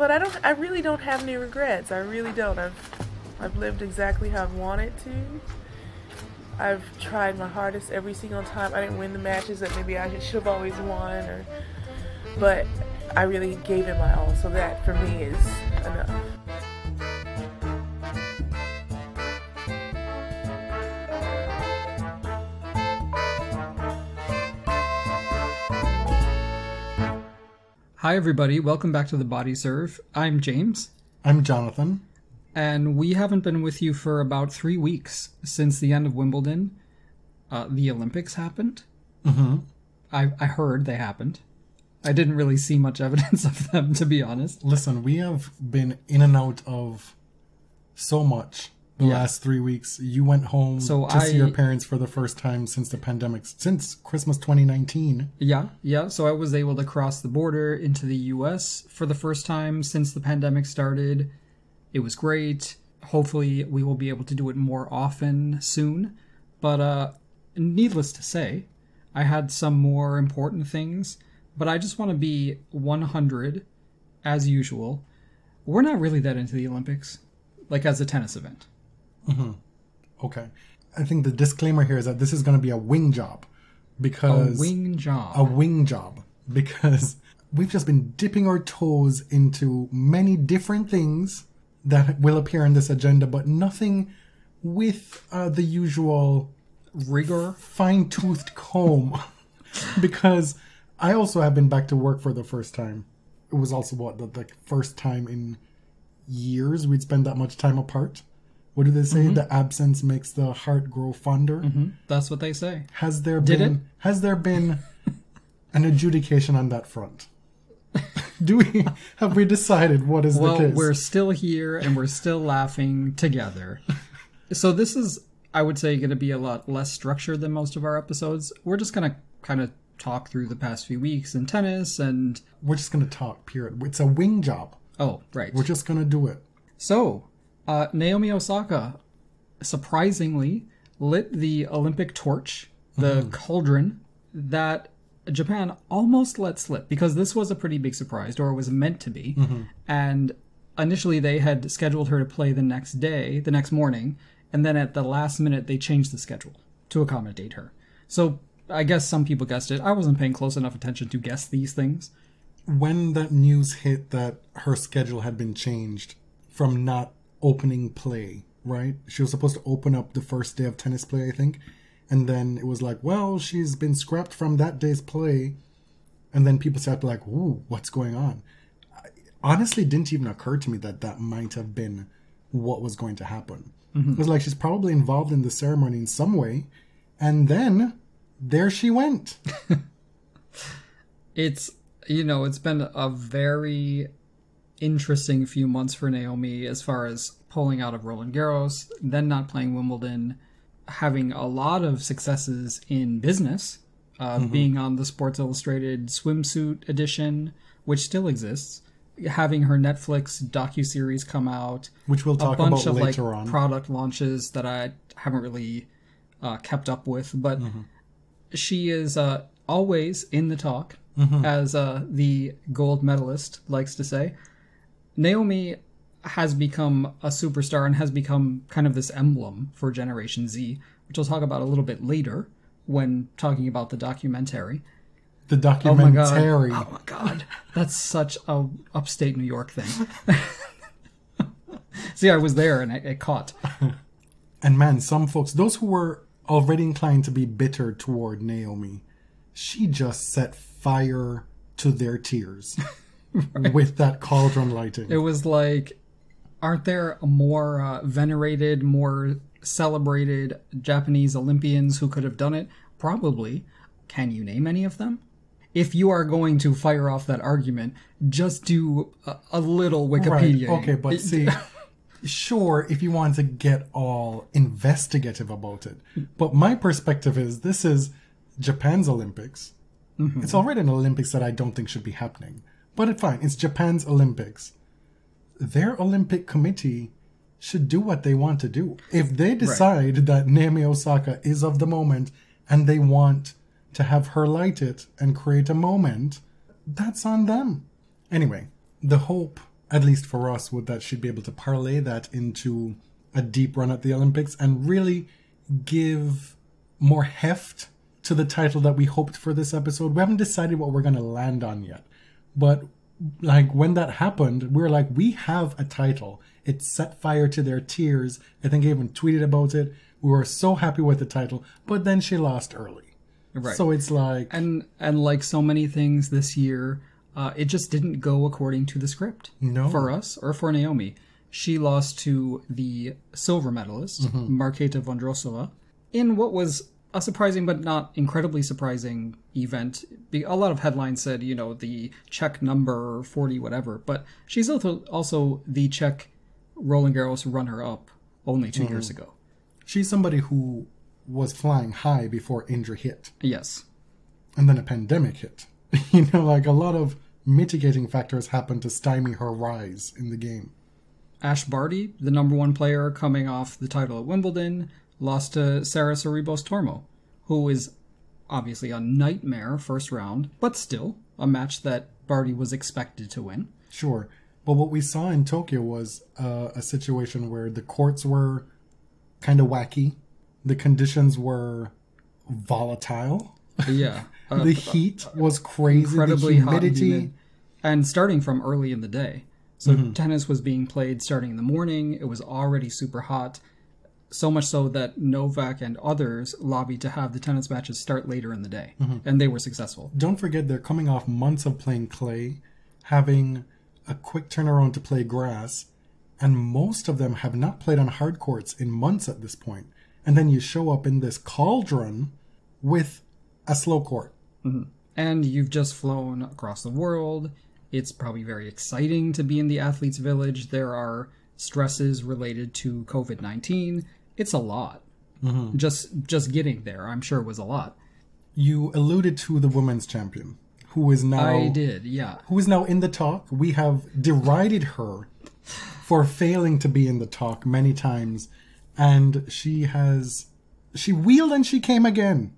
But I really don't have any regrets. I really don't. I've lived exactly how I've wanted to. I've tried my hardest every single time. I didn't win the matches that maybe I should have always won, but I really gave it my all. So that for me is enough. Hi everybody, welcome back to The Body Serve. I'm James. I'm Jonathan. And we haven't been with you for about 3 weeks since the end of Wimbledon. The Olympics happened. Mm-hmm. I heard they happened. I didn't really see much evidence of them, to be honest. Listen, we have been in and out of so much the last 3 weeks. You went home to see your parents for the first time since the pandemic, since Christmas 2019. Yeah. So I was able to cross the border into the US for the first time since the pandemic started. It was great. Hopefully we will be able to do it more often soon. But needless to say, I had some more important things. But I just want to be 100, as usual. We're not really that into the Olympics, like as a tennis event. Mm-hmm. Okay. I think the disclaimer here is that this is going to be a wing job. Because A wing job. Because we've just been dipping our toes into many different things that will appear on this agenda, but nothing with the usual rigor, fine-toothed comb. Because I also have been back to work for the first time. It was also the first time in years we'd spend that much time apart. What do they say? Mm-hmm. The absence makes the heart grow fonder. Mm-hmm. That's what they say. Has there been an adjudication on that front? Have we decided what is the case? Well, we're still here and we're still laughing together. So this is, I would say, going to be a lot less structured than most of our episodes. We're just going to kind of talk through the past few weeks in tennis and... We're just going to talk, period. It's a wing job. Oh, right. We're just going to do it. So, Naomi Osaka surprisingly lit the Olympic torch, the cauldron, that Japan almost let slip, because this was a pretty big surprise, or it was meant to be. Mm-hmm. And initially they had scheduled her to play the next morning, and then at the last minute they changed the schedule to accommodate her. So I guess some people guessed it. I wasn't paying close enough attention to guess these things. When that news hit that her schedule had been changed from not opening play, right? She was supposed to open up the first day of tennis play, I think. And then it was like, well, she's been scrapped from that day's play. And then people started like, ooh, what's going on? Honestly, it didn't even occur to me that might have been what was going to happen. Mm-hmm. It was like she's probably involved in the ceremony in some way. And then there she went. It's been a very interesting few months for Naomi as far as pulling out of Roland Garros, then not playing Wimbledon, having a lot of successes in business, being on the Sports Illustrated swimsuit edition, which still exists, having her Netflix docuseries come out, which we'll talk about later on, product launches that I haven't really kept up with, but she is always in the talk, as the gold medalist likes to say. Naomi has become a superstar and has become kind of this emblem for Generation Z, which I'll talk about a little bit later when talking about the documentary. The documentary. Oh my god. That's such a upstate New York thing. See, I was there and it caught. And man, some folks, those who were already inclined to be bitter toward Naomi, she just set fire to their tears. Right. With that cauldron lighting. It was like, aren't there more venerated, more celebrated Japanese Olympians who could have done it? Probably. Can you name any of them? If you are going to fire off that argument, just do a little Wikipedia. Right. Okay, but see, sure, if you want to get all investigative about it. But my perspective is, this is Japan's Olympics. Mm-hmm. It's already an Olympics that I don't think should be happening. But fine, it's Japan's Olympics. Their Olympic committee should do what they want to do. If they decide that Naomi Osaka is of the moment and they want to have her light it and create a moment, that's on them. Anyway, the hope at least for us, would that she'd be able to parlay that into a deep run at the Olympics and really give more heft to the title that we hoped for this episode. We haven't decided what we're going to land on yet. But like when that happened, we were like, we have a title. It set fire to their tears. I think I even tweeted about it. We were so happy with the title, but then she lost early. Right. So it's like... And like so many things this year, it just didn't go according to the script. No. For us or for Naomi. She lost to the silver medalist, Marketa Vondrousova, in what was a surprising but not incredibly surprising event. A lot of headlines said, you know, the Czech number 40 whatever, but she's also the Czech Roland Garros runner-up only 2 years ago. She's somebody who was flying high before injury hit. Yes. And then a pandemic hit. You know, like a lot of mitigating factors happened to stymie her rise in the game. Ash Barty, the number one player coming off the title at Wimbledon, lost to Sarah Sorribos Tormo, who is obviously a nightmare first round, but still a match that Barty was expected to win. Sure. But what we saw in Tokyo was a situation where the courts were kind of wacky. The conditions were volatile. Yeah. The heat was crazy. Incredibly the humidity. hot and humid. And starting from early in the day. So tennis was being played starting in the morning. It was already super hot. So much so that Novak and others lobbied to have the tennis matches start later in the day. And they were successful. Don't forget, they're coming off months of playing clay, having a quick turnaround to play grass, and most of them have not played on hard courts in months at this point. And then you show up in this cauldron with a slow court. And you've just flown across the world. It's probably very exciting to be in the athletes' village. There are stresses related to COVID-19. It's a lot. Just getting there, I'm sure, was a lot. You alluded to the women's champion, who is now... I did, yeah. Who is now in the talk. We have derided her for failing to be in the talk many times. And she wheeled and she came again.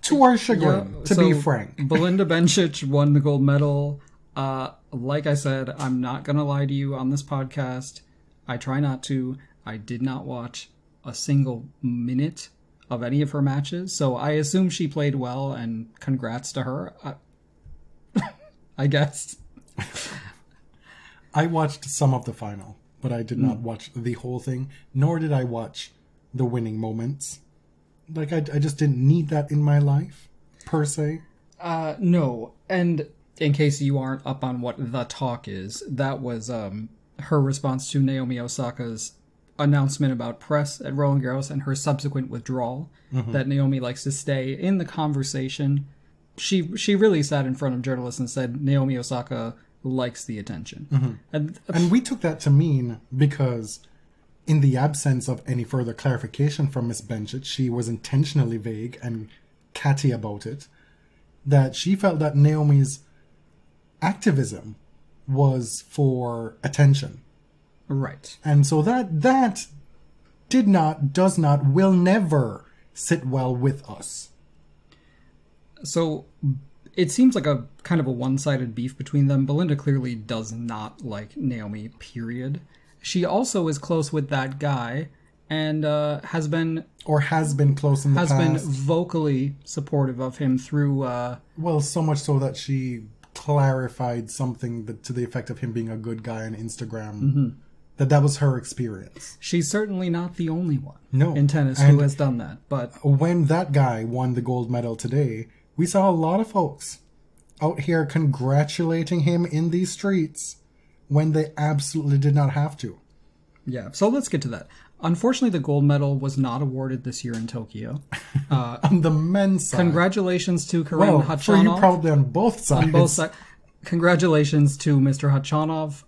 To our chagrin, be frank. Belinda Bencic won the gold medal. Like I said, I'm not going to lie to you on this podcast. I try not to. I did not watch a single minute of any of her matches, so I assume she played well, and congrats to her. I guess. I watched some of the final, but I did not watch the whole thing, nor did I watch the winning moments. Like, I just didn't need that in my life, per se. No, and in case you aren't up on what the talk is, that was her response to Naomi Osaka's announcement about press at Roland Garros and her subsequent withdrawal, that Naomi likes to stay in the conversation. She really sat in front of journalists and said Naomi Osaka likes the attention. And we took that to mean, because in the absence of any further clarification from Miss Bencic, she was intentionally vague and catty about it, that she felt that Naomi's activism was for attention. Right. And so that does not, will never sit well with us. So it seems like a kind of a one-sided beef between them. Belinda clearly does not like Naomi, period. She also is close with that guy and has been close in the past. Has been vocally supportive of him through... well, so much so that she clarified something to the effect of him being a good guy on Instagram. That was her experience. She's certainly not the only one in tennis who has done that. But when that guy won the gold medal today, we saw a lot of folks out here congratulating him in these streets when they absolutely did not have to. Yeah, so let's get to that. Unfortunately, the gold medal was not awarded this year in Tokyo. On the men's side. Congratulations to Karen Khachanov. For you probably on both sides. On both sides. Congratulations to Mr. Khachanov.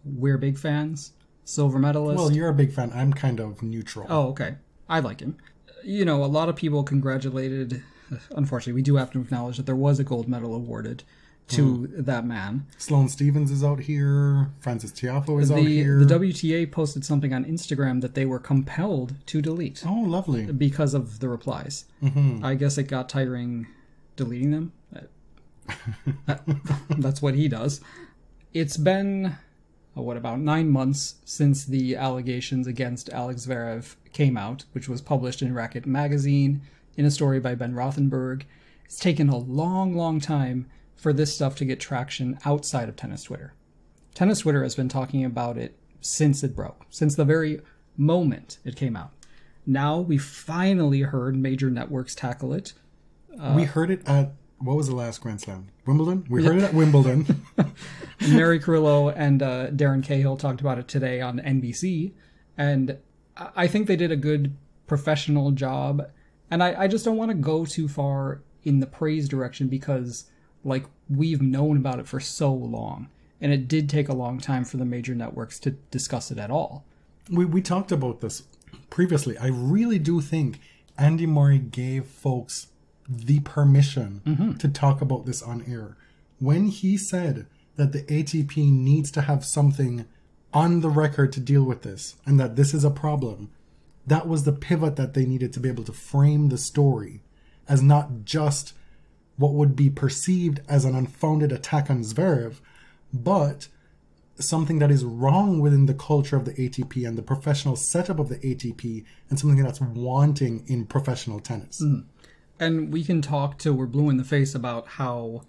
We're big fans. Silver medalist. Well, you're a big fan. I'm kind of neutral. Oh, okay. I like him. You know, a lot of people congratulated... Unfortunately, we do have to acknowledge that there was a gold medal awarded to that man. Sloane Stephens is out here. Francis Tiafoe is out here. The WTA posted something on Instagram that they were compelled to delete. Oh, lovely. Because of the replies. I guess it got tiring deleting them. That's what he does. It's been about 9 months since the allegations against Alex Zverev came out, which was published in Racquet magazine in a story by Ben Rothenberg. It's taken a long, long time for this stuff to get traction outside of tennis Twitter. Tennis Twitter has been talking about it since it broke, since the very moment it came out. Now we finally heard major networks tackle it. We heard it at, what was the last Grand Slam? Wimbledon? We heard it at Wimbledon. Mary Carrillo and Darren Cahill talked about it today on NBC, and I think they did a good professional job. And I just don't want to go too far in the praise direction because, like, we've known about it for so long, and it did take a long time for the major networks to discuss it at all. We talked about this previously. I really do think Andy Murray gave folks the permission to talk about this on air. When he said that the ATP needs to have something on the record to deal with this, and that this is a problem, that was the pivot that they needed to be able to frame the story as not just what would be perceived as an unfounded attack on Zverev, but something that is wrong within the culture of the ATP and the professional setup of the ATP, and something that's wanting in professional tennis. And we can talk till we're blue in the face about how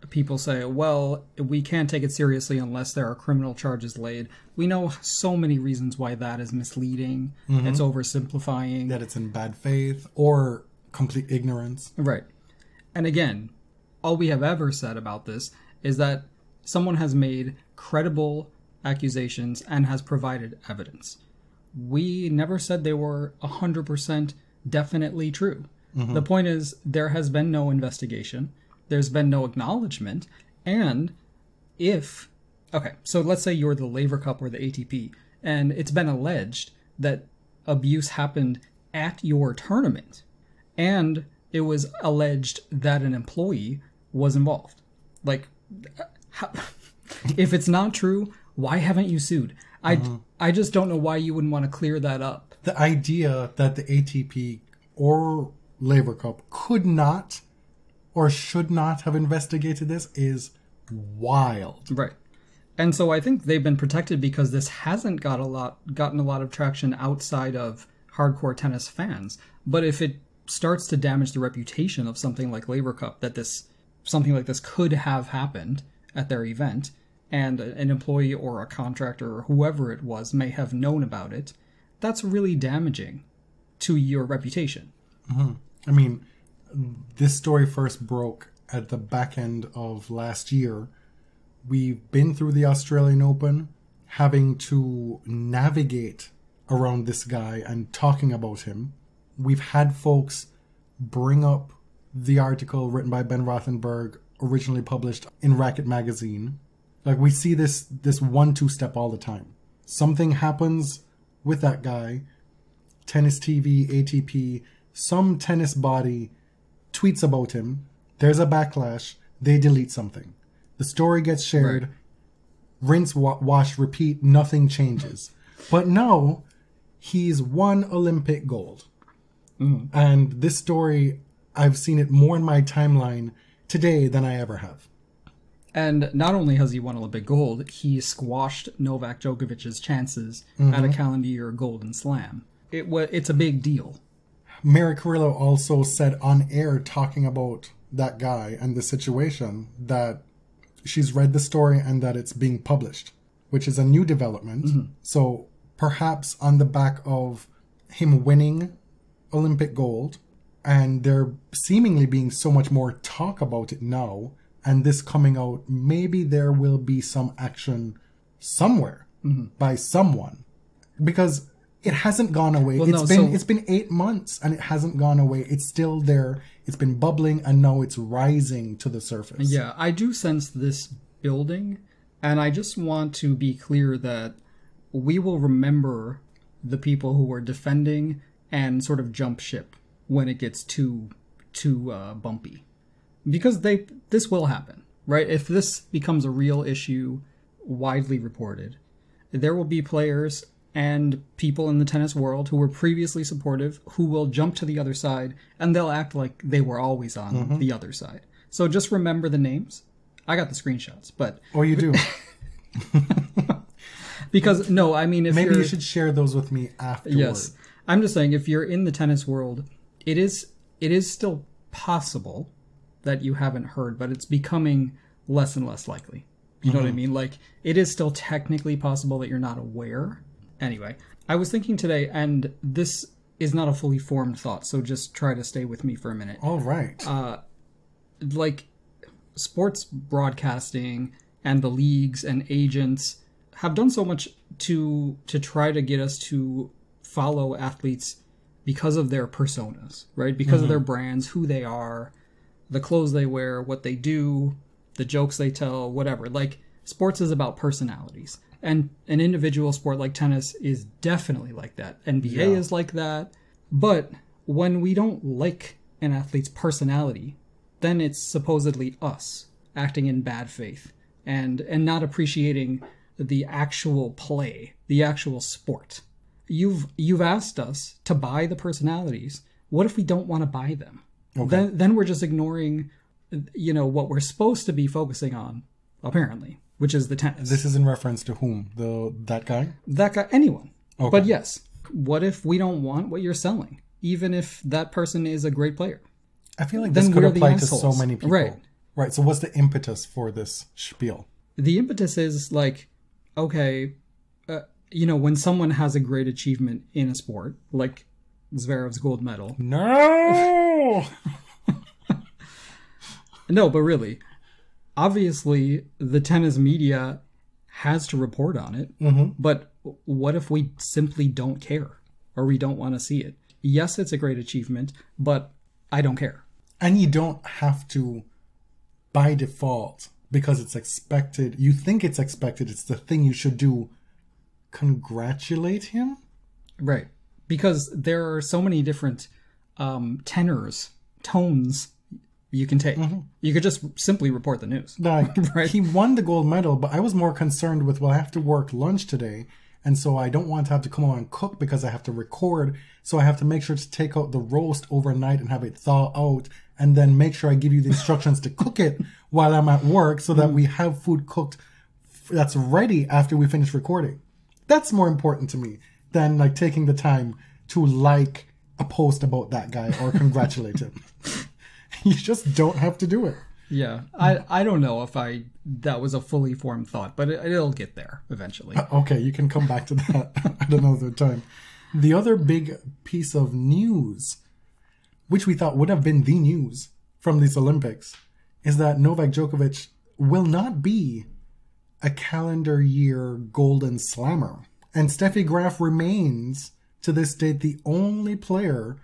people say, well, we can't take it seriously unless there are criminal charges laid. We know so many reasons why that is misleading. It's oversimplifying. That it's in bad faith or complete ignorance. Right. And again, all we have ever said about this is that someone has made credible accusations and has provided evidence. We never said they were 100% definitely true. The point is, there has been no investigation. There's been no acknowledgement. And if... Okay, so let's say you're the Laver Cup or the ATP, and it's been alleged that abuse happened at your tournament, and it was alleged that an employee was involved. Like, how, if it's not true, why haven't you sued? I just don't know why you wouldn't want to clear that up. The idea that the ATP or Laver Cup could not or should not have investigated this is wild. Right. And so I think they've been protected because this hasn't gotten a lot of traction outside of hardcore tennis fans. But if it starts to damage the reputation of something like Laver Cup, that something like this could have happened at their event, and an employee or a contractor or whoever it was may have known about it, that's really damaging to your reputation. I mean, this story first broke at the back end of last year. We've been through the Australian Open, having to navigate around this guy and talking about him. We've had folks bring up the article written by Ben Rothenberg, originally published in Racquet magazine. Like, we see this 1-2 step all the time. Something happens with that guy, Tennis TV, ATP, some tennis body tweets about him, there's a backlash, they delete something. The story gets shared, right. Rinse, wash, repeat, nothing changes. But now, he's won Olympic gold. And this story, I've seen it more in my timeline today than I ever have. And not only has he won Olympic gold, he squashed Novak Djokovic's chances at a calendar year Golden Slam. It's a big deal. Mary Carrillo also said on air, talking about that guy and the situation, that she's read the story and that it's being published, which is a new development. So perhaps on the back of him winning Olympic gold, and there seemingly being so much more talk about it now, and this coming out, maybe there will be some action somewhere by someone, because it hasn't gone away. Well, it's been 8 months and it hasn't gone away. It's still there. It's been bubbling and now it's rising to the surface. Yeah, I do sense this building, and I just want to be clear that we will remember the people who were defending and sort of jump ship when it gets too bumpy. Because this will happen, right? If this becomes a real issue, widely reported, there will be players and people in the tennis world who were previously supportive who will jump to the other side, and they'll act like they were always on the other side. So just remember the names. I got the screenshots, but... Oh, you do? Because, no, I mean, if Maybe you should share those with me afterward. Yes. I'm just saying, if you're in the tennis world, it is still possible that you haven't heard, but it's becoming less and less likely. You know what I mean? Like, it is still technically possible that you're not aware. Anyway, I was thinking today, and this is not a fully formed thought, so just try to stay with me for a minute. All right. Like, sports broadcasting and the leagues and agents have done so much to try to get us to follow athletes because of their personas, right? Because of their brands, who they are, the clothes they wear, what they do, the jokes they tell, whatever. Like, sports is about personalities. And an individual sport like tennis is definitely like that. NBA is like that. But when we don't like an athlete's personality, then it's supposedly us acting in bad faith and not appreciating the actual play, the actual sport. You've asked us to buy the personalities. What if we don't want to buy them? Okay. Then we're just ignoring, what we're supposed to be focusing on, apparently, which is the tennis. This is in reference to whom? That guy? That guy, anyone. Okay. But yes, what if we don't want what you're selling, even if that person is a great player? I feel like this could apply to so many people. Right. So what's the impetus for this spiel? The impetus is like, okay, when someone has a great achievement in a sport, like Zverev's gold medal. No! No, but really, obviously the tennis media has to report on it. But what if we simply don't care or we don't want to see it? Yes, it's a great achievement, but I don't care. And you don't have to, by default, because it's expected, you think it's expected, it's the thing you should do, congratulate him? Right. Because there are so many different tones you can take. You could just simply report the news. Like, right? He won the gold medal, but I was more concerned with, I have to work lunch today, and so I don't want to have to come on and cook because I have to record, so I have to make sure to take out the roast overnight and have it thaw out, and then make sure I give you the instructions to cook it while I'm at work so that we have food cooked that's ready after we finish recording. That's more important to me than like taking the time to like a post about that guy or congratulate him. You just don't have to do it. Yeah, I don't know if that was a fully formed thought, but it'll get there eventually. Okay, you can come back to that at another time. The other big piece of news, which we thought would have been the news from these Olympics, is that Novak Djokovic will not be a calendar year golden slammer. And Steffi Graf remains, to this date, the only player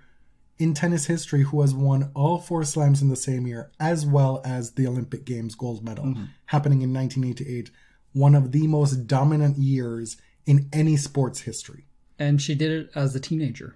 in tennis history who has won all 4 slams in the same year, as well as the Olympic Games gold medal, happening in 1988. One of the most dominant years in any sports history. And she did it as a teenager.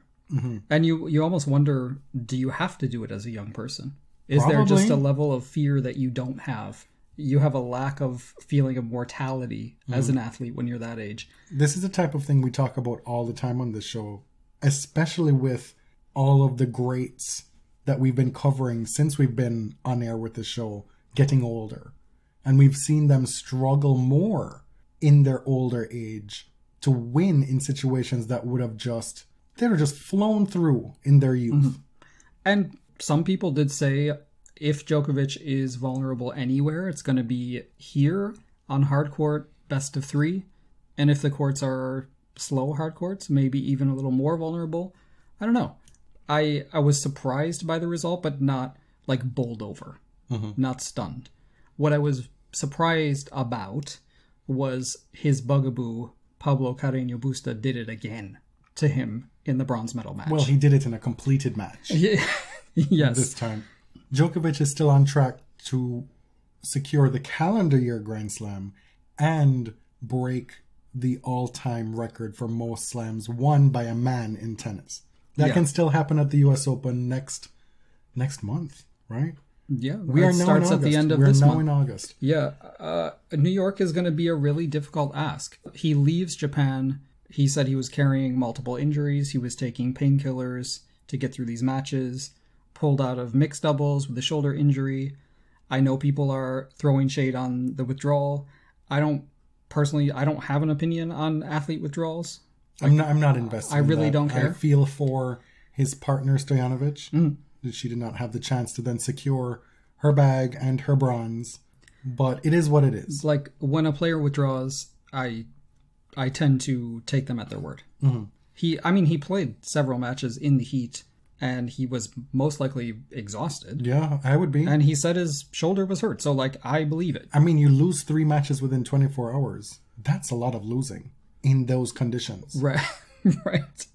And you almost wonder, do you have to do it as a young person? Is Probably. There just a level of fear that you don't have? You have a lack of feeling of mortality as an athlete when you're that age. This is the type of thing we talk about all the time on this show, especially with all of the greats that we've been covering since we've been on air with the show getting older. And we've seen them struggle more in their older age to win in situations that would have they were just flown through in their youth. And some people did say if Djokovic is vulnerable anywhere, it's going to be here on hard court, best of 3. And if the courts are slow hard courts, maybe even a little more vulnerable. I don't know. I was surprised by the result, but not like bowled over, not stunned. What I was surprised about was his bugaboo, Pablo Carreño Busta, did it again to him in the bronze medal match. Well, he did it in a completed match. Yes. This time. Djokovic is still on track to secure the calendar year Grand Slam and break the all-time record for most slams won by a man in tennis. That can still happen at the U.S. Open next month, right? Yeah, we are now starts at the end of this month. We're now in August. Yeah, New York is going to be a really difficult ask. He leaves Japan. He said he was carrying multiple injuries. He was taking painkillers to get through these matches. Pulled out of mixed doubles with a shoulder injury. I know people are throwing shade on the withdrawal. I don't personally, I don't have an opinion on athlete withdrawals. I'm not invested. I really don't care. I feel for his partner Stojanovic that she did not have the chance to then secure her bag and her bronze. But it is what it is. Like, when a player withdraws, I tend to take them at their word. Mm-hmm. He played several matches in the heat, and he was most likely exhausted. Yeah, I would be. And he said his shoulder was hurt, so, like, I believe it. I mean, you lose 3 matches within 24 hours. That's a lot of losing in those conditions. Right, right.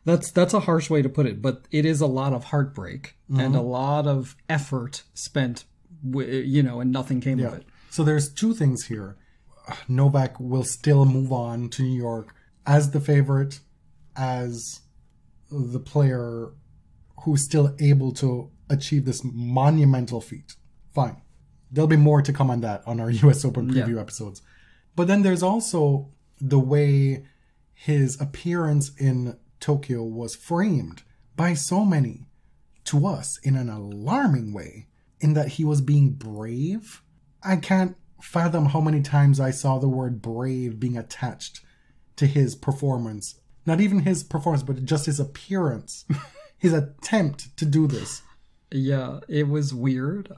That's a harsh way to put it, but it is a lot of heartbreak and a lot of effort spent, and nothing came of it. So there's 2 things here. Novak will still move on to New York as the favorite, as the player who's still able to achieve this monumental feat. Fine. There'll be more to come on that on our US Open preview episodes. But then there's also the way his appearance in Tokyo was framed by so many to us in an alarming way, in that he was being brave. I can't fathom how many times I saw the word brave being attached to his performance. Not even his performance, but just his appearance. His attempt to do this. Yeah, it was weird.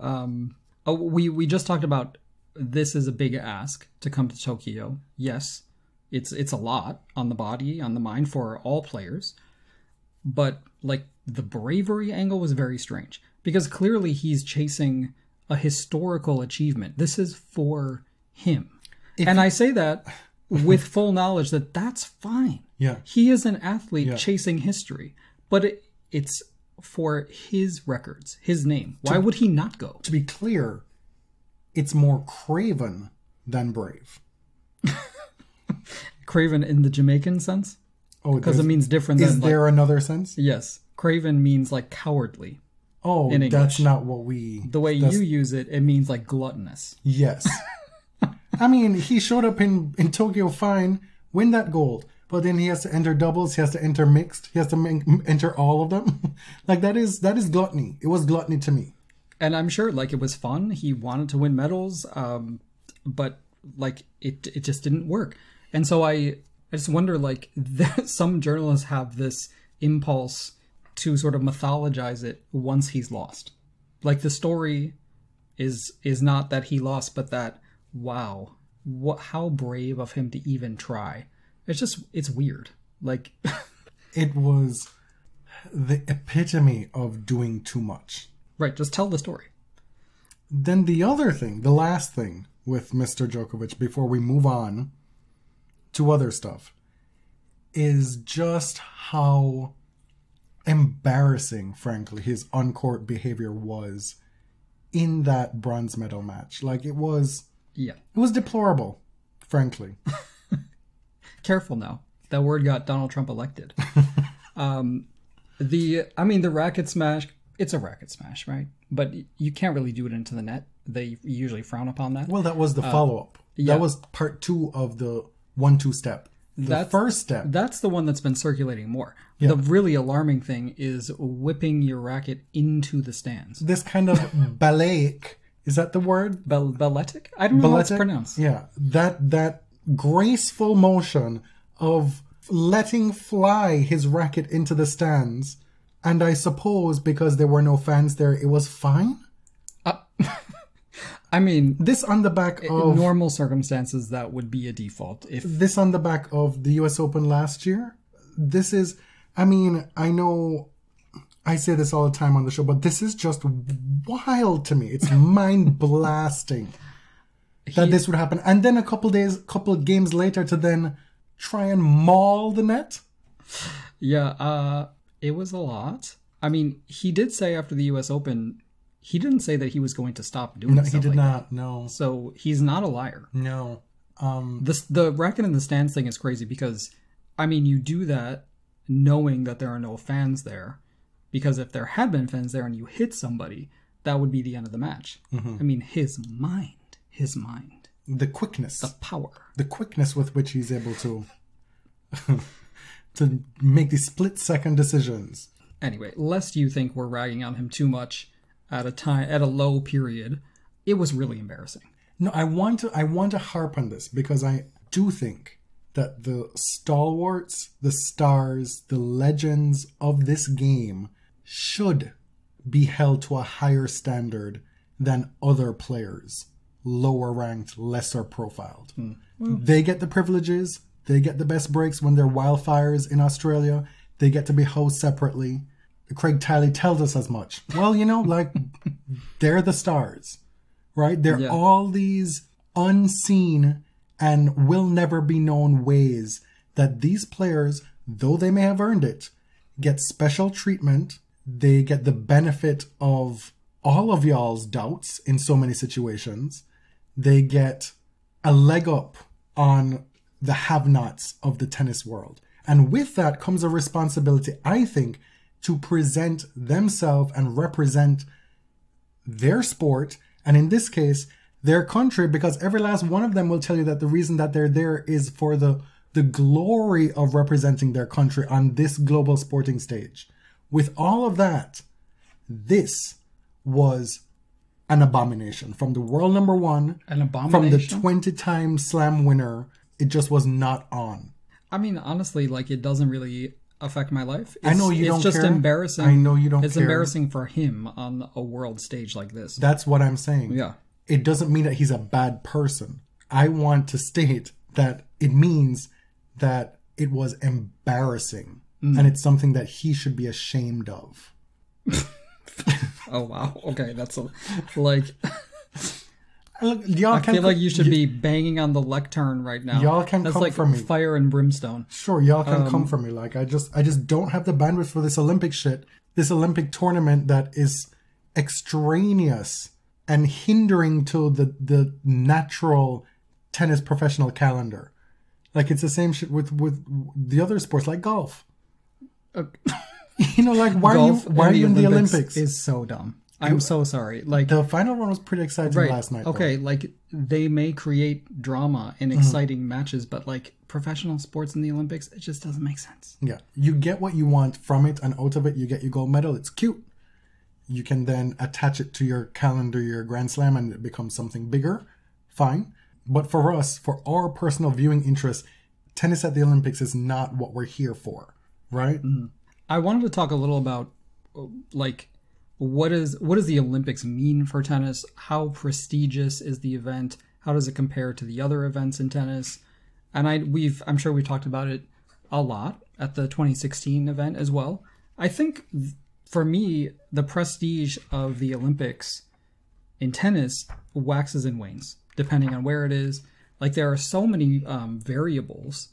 We just talked about this is a big ask to come to Tokyo. Yes, it's a lot on the body, on the mind for all players. But, like, the bravery angle was very strange. Because clearly he's chasing a historical achievement. This is for him. And I say that with full knowledge that that's fine. Yeah. He is an athlete chasing history. But it's for his records, his name. Why would he not go? To be clear, it's more craven than brave. Craven in the Jamaican sense? Oh, because it means different than... Is there another sense? Yes. Craven means, like, cowardly. Oh, in English. That's not what we... The way you use it, it means, like, gluttonous. Yes. I mean, he showed up in Tokyo fine, win that gold, but then he has to enter doubles, he has to enter mixed, he has to enter all of them. Like, that is gluttony. It was gluttony to me. And I'm sure, like, it was fun. He wanted to win medals, but, like, it just didn't work. And so I just wonder, like, some journalists have this impulse to sort of mythologize it once he's lost. Like, the story is not that he lost, but that, wow, how brave of him to even try. It's weird. Like, it was the epitome of doing too much. Right, just tell the story. Then the other thing, the last thing with Mr. Djokovic before we move on to other stuff, is just how embarrassing, frankly, his on-court behavior was in that bronze medal match. Like, it was deplorable, frankly. Careful now. That word got Donald Trump elected. The racket smash, it's a racket smash, right? But you can't really do it into the net. They usually frown upon that. Well, that was the follow-up. Yeah. That was part 2 of the 1-2 step. The first step. That's the one that's been circulating more. Yeah. The really alarming thing is whipping your racket into the stands. This kind of balletic, is that the word? Balletic? I don't know how it's pronounced. Yeah. That graceful motion of letting fly his racket into the stands. And I suppose because there were no fans there, it was fine? I mean... This on the back of... In normal circumstances, that would be a default. This on the back of the US Open last year? This is... I mean, I know I say this all the time on the show, but this is just wild to me. It's mind-blasting that this would happen. And then a couple of games later to then try and maul the net? Yeah, it was a lot. I mean, he did say after the US Open... He didn't say that he was going to stop doing stuff. No, he did like not. That. No. So he's not a liar. No. The racket in the stands thing is crazy because, I mean, you do that knowing that there are no fans there. Because if there had been fans there and you hit somebody, that would be the end of the match. Mm-hmm. I mean, his mind. The quickness. The power. The quickness with which he's able to to make these split-second decisions. Anyway, lest you think we're ragging on him too much at a low period, it was really embarrassing. No, I want to harp on this because I do think that the stalwarts, the stars, the legends of this game should be held to a higher standard than other players, lower ranked, lesser profiled. They get the privileges, they get the best breaks when they're wildfires in Australia, they get to be housed separately. Craig Tiley tells us as much. Well, like, they're the stars, right? They're all these unseen and will never be known ways that these players, though they may have earned it, get special treatment. They get the benefit of all of y'all's doubts in so many situations. They get a leg up on the have-nots of the tennis world. And with that comes a responsibility, I think, to present themselves and represent their sport, and in this case, their country, because every last one of them will tell you that the reason that they're there is for the glory of representing their country on this global sporting stage. With all of that, this was an abomination. From the world number one, an abomination? From the 20-time slam winner, it just was not on. I mean, honestly, like, it doesn't really affect my life. I know you don't care. It's just embarrassing. I know you don't care. It's embarrassing for him on a world stage like this. That's what I'm saying. Yeah. It doesn't mean that he's a bad person. I want to state that it means that it was embarrassing. And it's something that he should be ashamed of. Oh, wow. Okay, that's like... Look, I feel like you should be banging on the lectern right now. Y'all can That's come like for me. Fire and brimstone. Sure, y'all can come for me. Like, I just don't have the bandwidth for this Olympic shit. This Olympic tournament that is extraneous and hindering to the natural tennis professional calendar. Like, it's the same shit with the other sports, like golf. Like, why are you in the Olympics? Is so dumb. I'm so sorry. Like, the final one was pretty exciting last night. Okay, though. Like, they may create drama in exciting matches, but like professional sports in the Olympics, it just doesn't make sense. Yeah, you get what you want from it, and out of it, you get your gold medal. It's cute. You can then attach it to your calendar, your Grand Slam, and it becomes something bigger. Fine. But for us, for our personal viewing interest, tennis at the Olympics is not what we're here for, right? I wanted to talk a little about, like, what does the Olympics mean for tennis? How prestigious is the event? How does it compare to the other events in tennis? And I'm sure we talked about it a lot at the 2016 event as well. I think for me, the prestige of the Olympics in tennis waxes and wanes depending on where it is. Like, there are so many variables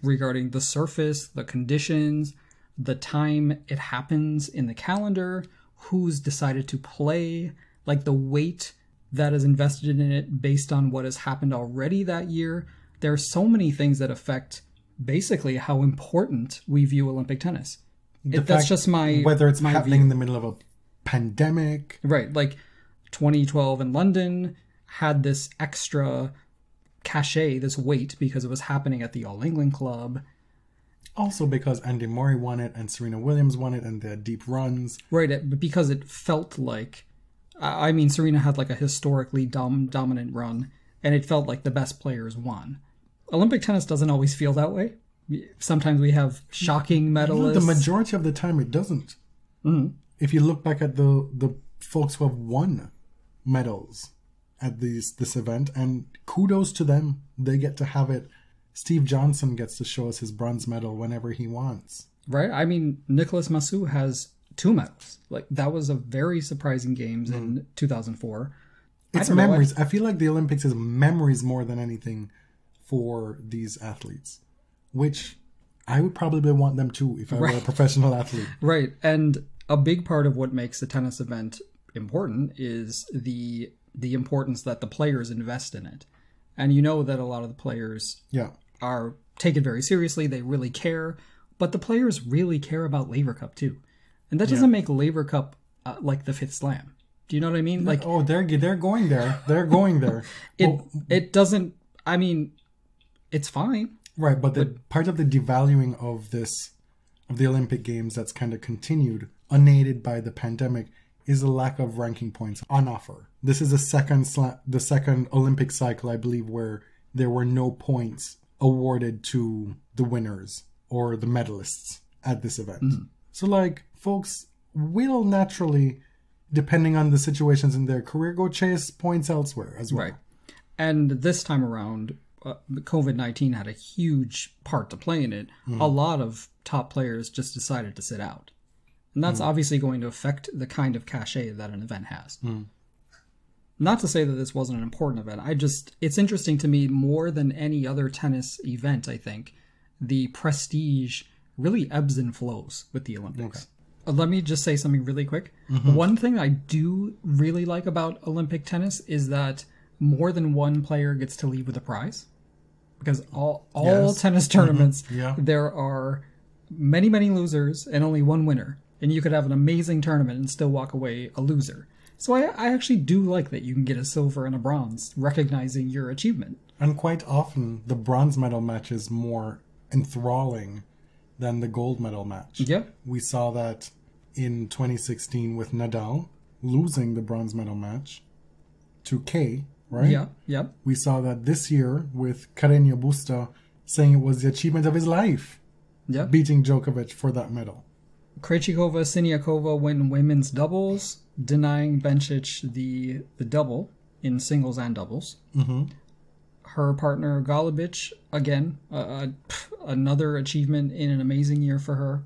regarding the surface, the conditions, the time it happens in the calendar, who's decided to play, like the weight that is invested in it based on what has happened already that year. There are so many things that affect basically how important we view Olympic tennis. That's just whether it's happening view. In the middle of a pandemic. Right, like 2012 in London had this extra cachet, this weight, because it was happening at the All England Club. Also because Andy Murray won it and Serena Williams won it and they had deep runs. Right, because it felt like... I mean, Serena had like a historically dominant run, and it felt like the best players won. Olympic tennis doesn't always feel that way. Sometimes we have shocking medalists. The majority of the time it doesn't. Mm-hmm. If you look back at the folks who have won medals at this event, and kudos to them, they get to have it. Steve Johnson gets to show us his bronze medal whenever he wants. Right? I mean, Nicolas Massou has 2 medals. Like, that was a very surprising games in 2004. It's memories. I feel like the Olympics is memories more than anything for these athletes, which I would probably want them too if I were a professional athlete. Right. And a big part of what makes the tennis event important is the importance that the players invest in it. And you know that a lot of the players are take it very seriously. They really care. But the players really care about Laver Cup too. And that doesn't make Laver Cup like the 5th Slam. Do you know what I mean? Like, they're going there. They're going there. It doesn't. I mean, it's fine. Right, but part of the devaluing of the Olympic Games that's kind of continued, unaided by the pandemic, is a lack of ranking points on offer. This is the second Olympic cycle, I believe, where there were no points awarded to the winners or the medalists at this event. Mm-hmm. So, like, folks will naturally, depending on the situations in their career, go chase points elsewhere as well. Right. And this time around, COVID-19 had a huge part to play in it. Mm-hmm. A lot of top players just decided to sit out. And that's obviously going to affect the kind of cachet that an event has. Mm. Not to say that this wasn't an important event. It's interesting to me more than any other tennis event, I think. The prestige really ebbs and flows with the Olympics. Okay. Let me just say something really quick. Mm-hmm. One thing I do really like about Olympic tennis is that more than one player gets to leave with a prize. Because all tennis tournaments, there are many, many losers and only one winner. And you could have an amazing tournament and still walk away a loser. So I actually do like that you can get a silver and a bronze, recognizing your achievement. And quite often, the bronze medal match is more enthralling than the gold medal match. Yep. We saw that in 2016 with Nadal losing the bronze medal match to Kay, right? Yeah, yep. We saw that this year with Carreño Busta saying it was the achievement of his life, beating Djokovic for that medal. Krejcikova, Siniakova win women's doubles, denying Bencic the double in singles and doubles. Mm-hmm. Her partner Golubic, again, another achievement in an amazing year for her.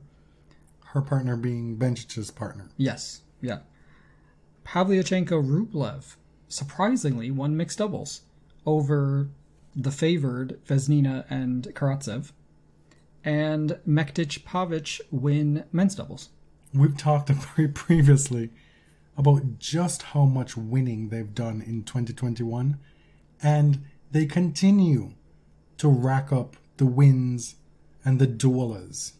Her partner being Bencic's partner. Yes, yeah. Pavlyuchenko Rublev surprisingly won mixed doubles over the favored Vesnina and Karatsev. And Mektic Pavic win men's doubles. We've talked previously about just how much winning they've done in 2021, and they continue to rack up the wins and the duelas.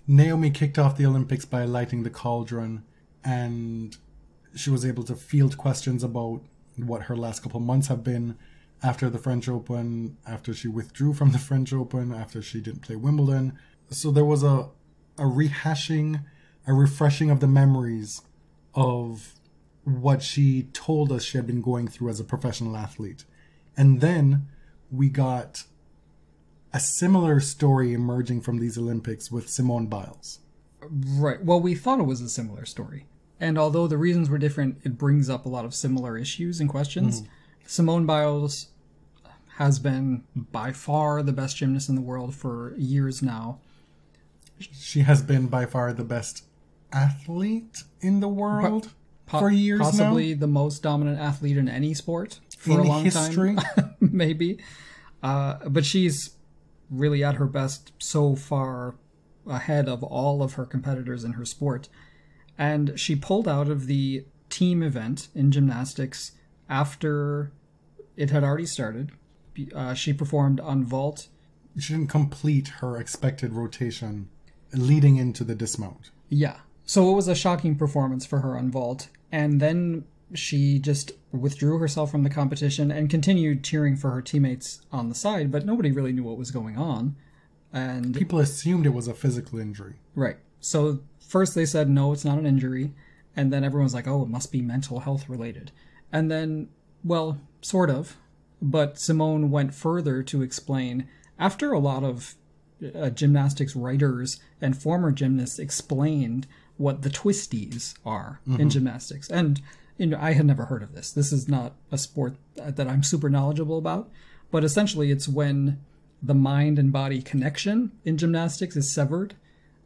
Naomi kicked off the Olympics by lighting the cauldron, and she was able to field questions about what her last couple months have been after the French Open, after she withdrew from the French Open, after she didn't play Wimbledon. So there was a rehashing, a refreshing of the memories of what she told us she had been going through as a professional athlete. And then we got a similar story emerging from these Olympics with Simone Biles. Right. Well, we thought it was a similar story. And although the reasons were different, it brings up a lot of similar issues and questions. Mm. Simone Biles has been by far the best gymnast in the world for years now. She has been by far the best athlete in the world for years now. Possibly the most dominant athlete in any sport for a long time. Maybe. But she's really at her best so far ahead of all of her competitors in her sport. And she pulled out of the team event in gymnastics after it had already started. She performed on vault. She didn't complete her expected rotation leading into the dismount. Yeah. So it was a shocking performance for her on vault. And then she just withdrew herself from the competition and continued cheering for her teammates on the side, but nobody really knew what was going on. And people assumed it was a physical injury. Right. So first they said, no, it's not an injury. And then everyone was like, oh, it must be mental health related. And then, well, sort of. But Simone went further to explain, after a lot of gymnastics writers and former gymnasts explained what the twisties are in gymnastics. And I had never heard of this. This is not a sport that I'm super knowledgeable about. But essentially it's when the mind and body connection in gymnastics is severed,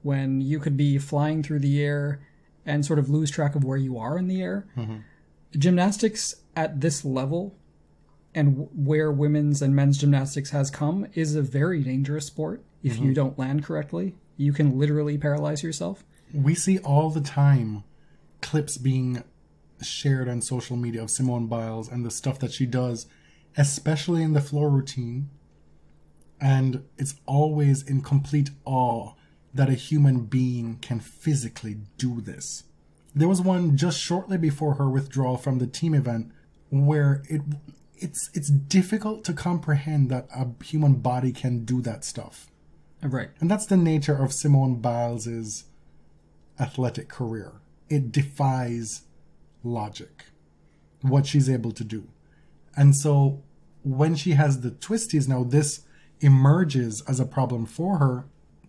when you could be flying through the air and sort of lose track of where you are in the air. Mm-hmm. Gymnastics at this level, and where women's and men's gymnastics has come, is a very dangerous sport. If you don't land correctly, you can literally paralyze yourself. We see all the time clips being shared on social media of Simone Biles and the stuff that she does, especially in the floor routine. And it's always in complete awe that a human being can physically do this. There was one just shortly before her withdrawal from the team event where it's difficult to comprehend that a human body can do that stuff. Right. And that's the nature of Simone Biles' athletic career. It defies logic, what she's able to do. And so when she has the twisties now, this emerges as a problem for her.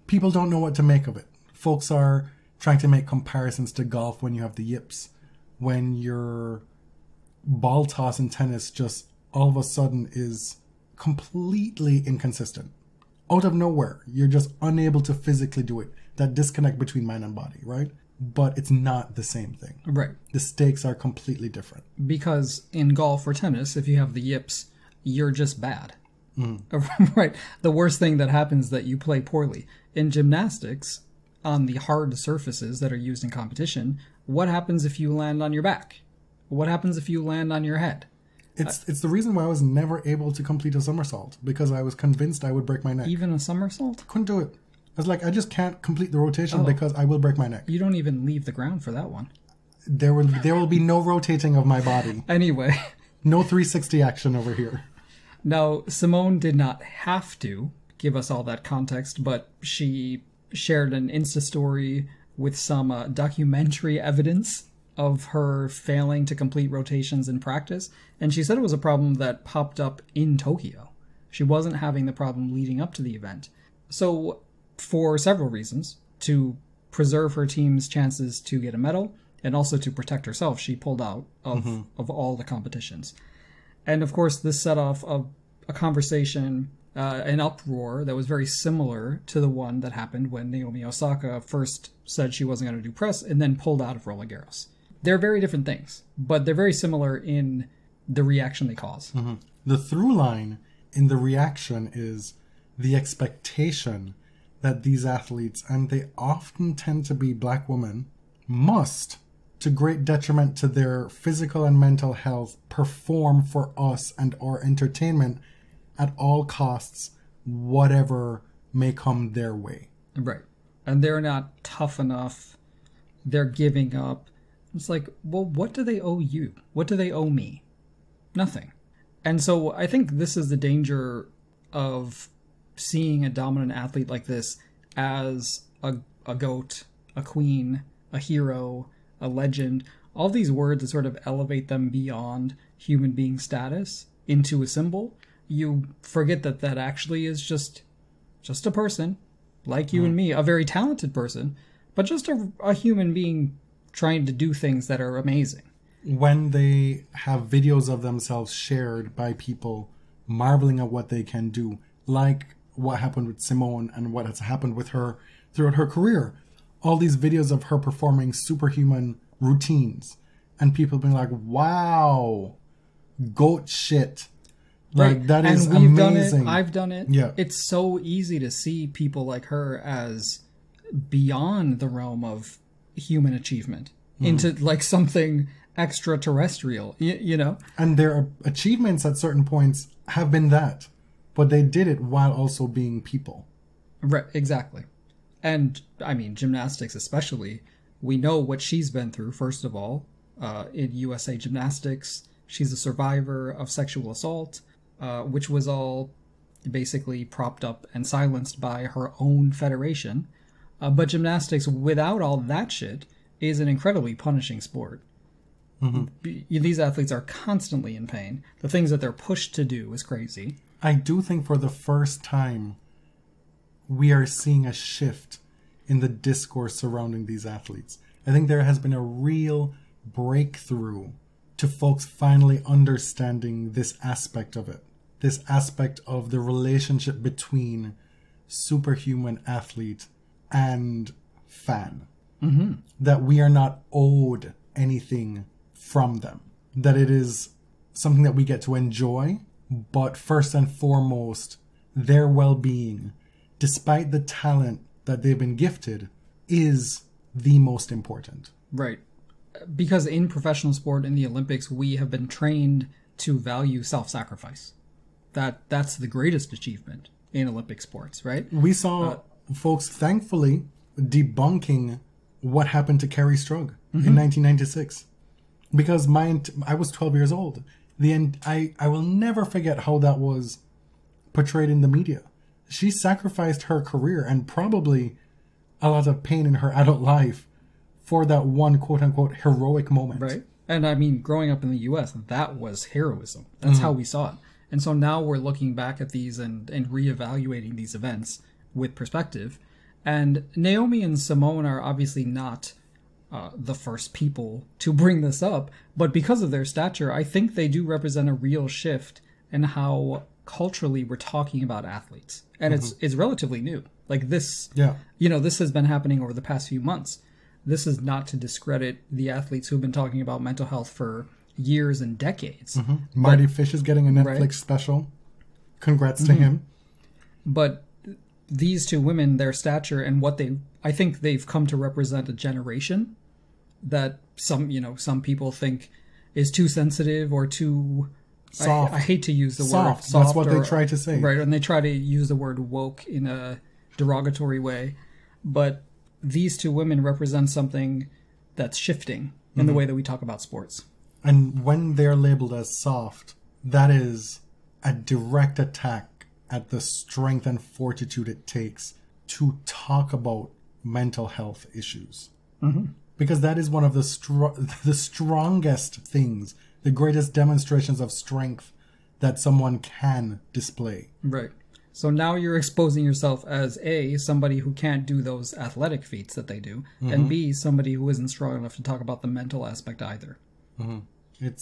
People don't know what to make of it. Folks are trying to make comparisons to golf when you have the yips, when your ball toss in tennis just all of a sudden is completely inconsistent. Out of nowhere, you're just unable to physically do it. That disconnect between mind and body, right? But it's not the same thing. Right. The stakes are completely different. Because in golf or tennis, if you have the yips, you're just bad. Right. The worst thing that happens is that you play poorly. In gymnastics, on the hard surfaces that are used in competition, what happens if you land on your back? What happens if you land on your head? It's the reason why I was never able to complete a somersault, because I was convinced I would break my neck. Even a somersault? Couldn't do it. I was like, I just can't complete the rotation because I will break my neck. You don't even leave the ground for that one. There will be no rotating of my body. Anyway. No 360 action over here. Now, Simone did not have to give us all that context, but she shared an Insta story with some documentary evidence of her failing to complete rotations in practice. And she said it was a problem that popped up in Tokyo. She wasn't having the problem leading up to the event. So, for several reasons, to preserve her team's chances to get a medal, and also to protect herself, she pulled out of all the competitions. And of course, this set off a conversation, an uproar that was very similar to the one that happened when Naomi Osaka first said she wasn't going to do press and then pulled out of Roland Garros. They're very different things, but they're very similar in the reaction they cause. The through line in the reaction is the expectation that these athletes, and they often tend to be black women, must, to great detriment to their physical and mental health, perform for us and our entertainment at all costs, whatever may come their way. Right. And they're not tough enough. They're giving up. It's like, well, what do they owe you? What do they owe me? Nothing. And so I think this is the danger of seeing a dominant athlete like this as a goat, a queen, a hero, a legend, all these words that sort of elevate them beyond human being status into a symbol. You forget that that actually is just a person like you and me, a very talented person, but just a human being trying to do things that are amazing. When they have videos of themselves shared by people marveling at what they can do, like what happened with Simone and what has happened with her throughout her career, all these videos of her performing superhuman routines, and people being like, wow, goat shit. Like, right. that is and we've amazing. Done it. I've done it. Yeah. It's so easy to see people like her as beyond the realm of human achievement into like something extraterrestrial, you know? And their achievements at certain points have been that, but they did it while also being people. Right, exactly. And, I mean, gymnastics especially, we know what she's been through, first of all. In USA Gymnastics, she's a survivor of sexual assault, which was all basically propped up and silenced by her own federation. But gymnastics, without all that shit, is an incredibly punishing sport. These athletes are constantly in pain. The things that they're pushed to do is crazy. I do think for the first time, we are seeing a shift in the discourse surrounding these athletes. I think there has been a real breakthrough to folks finally understanding this aspect of it. This aspect of the relationship between superhuman athlete and fan. That we are not owed anything from them. That it is something that we get to enjoy, but first and foremost, their well-being, despite the talent that they've been gifted, is the most important. Right. Because in professional sport, in the Olympics, we have been trained to value self-sacrifice. That's the greatest achievement in Olympic sports, right? We saw folks, thankfully, debunking what happened to Kerry Strug in 1996. Because I was 12 years old. I will never forget how that was portrayed in the media. She sacrificed her career and probably a lot of pain in her adult life for that one quote-unquote heroic moment. Right. And I mean, growing up in the US, that was heroism. That's how we saw it. And so now we're looking back at these and reevaluating these events with perspective. And Naomi and Simone are obviously not the first people to bring this up, but because of their stature, I think they do represent a real shift in how culturally we're talking about athletes. And it's relatively new. Like this, this has been happening over the past few months. This is not to discredit the athletes who've been talking about mental health for years and decades. Marty Fish is getting a Netflix special. Congrats to him. But these two women, their stature and what I think they've come to represent a generation that some people think is too sensitive or too soft. I hate to use the word soft. That's what they try to say. Right, and they try to use the word woke in a derogatory way. But these two women represent something that's shifting in the way that we talk about sports. And when they're labeled as soft, that is a direct attack at the strength and fortitude it takes to talk about mental health issues. Because that is one of the strongest things, the greatest demonstrations of strength that someone can display. Right. So now you're exposing yourself as A, somebody who can't do those athletic feats that they do, and B, somebody who isn't strong enough to talk about the mental aspect either. It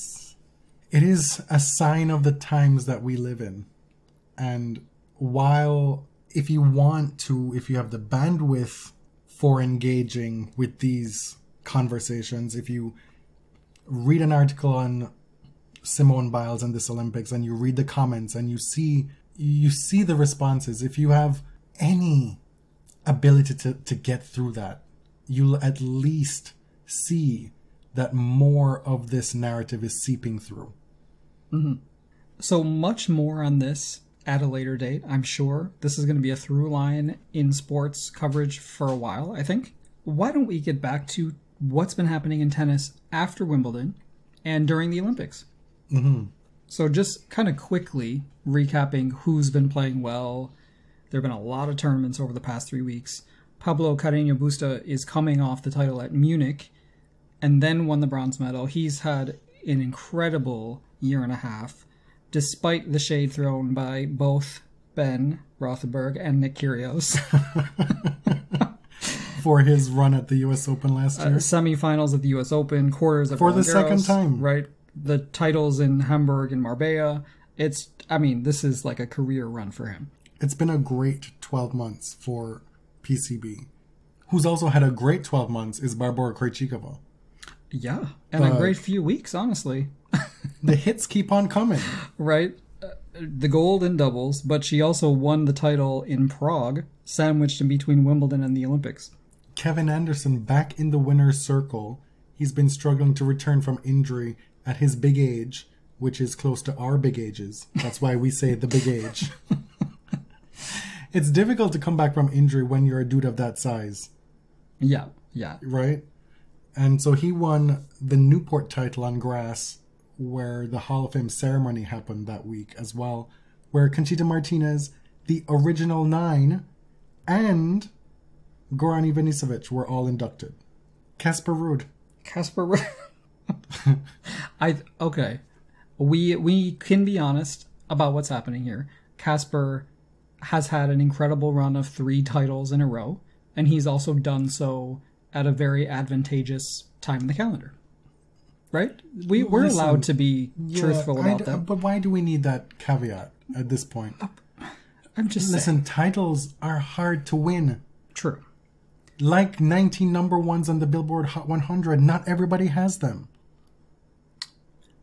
is a sign of the times that we live in. And while if you have the bandwidth for engaging with these conversations, if you read an article on Simone Biles and this Olympics and you read the comments and you see the responses, if you have any ability to get through that, you'll at least see that more of this narrative is seeping through. So much more on this at a later date, I'm sure. This is going to be a through line in sports coverage for a while, I think. Why don't we get back to what's been happening in tennis after Wimbledon and during the Olympics? So just kind of quickly recapping who's been playing well. There have been a lot of tournaments over the past 3 weeks. Pablo Carreño Busta is coming off the title at Munich and then won the bronze medal. He's had an incredible year and a half, despite the shade thrown by both Ben Rothenberg and Nick Kyrgios. For his run at the U.S. Open last year. Semifinals at the U.S. Open, quarters at For the Roland Garros, second time. Right. The titles in Hamburg and Marbella. This is like a career run for him. It's been a great 12 months for PCB. Who's also had a great 12 months is Barbora Krejcikova. Yeah, and a great few weeks, honestly. The hits keep on coming. Right. The gold in doubles, but she also won the title in Prague, sandwiched in between Wimbledon and the Olympics. Kevin Anderson back in the winner's circle. He's been struggling to return from injury at his big age, which is close to our big ages. That's why we say the big age. It's difficult to come back from injury when you're a dude of that size. Yeah. Right? And so he won the Newport title on grass, where the Hall of Fame ceremony happened that week as well, where Conchita Martinez, the original 9, and Goran Ivanisevic were all inducted. Casper Ruud. Okay. We can be honest about what's happening here. Casper has had an incredible run of 3 titles in a row, and he's also done so at a very advantageous time in the calendar. Right? We're allowed to be truthful about that. But why do we need that caveat at this point? I'm just saying. Titles are hard to win. True. Like 19 number ones on the Billboard Hot 100, not everybody has them.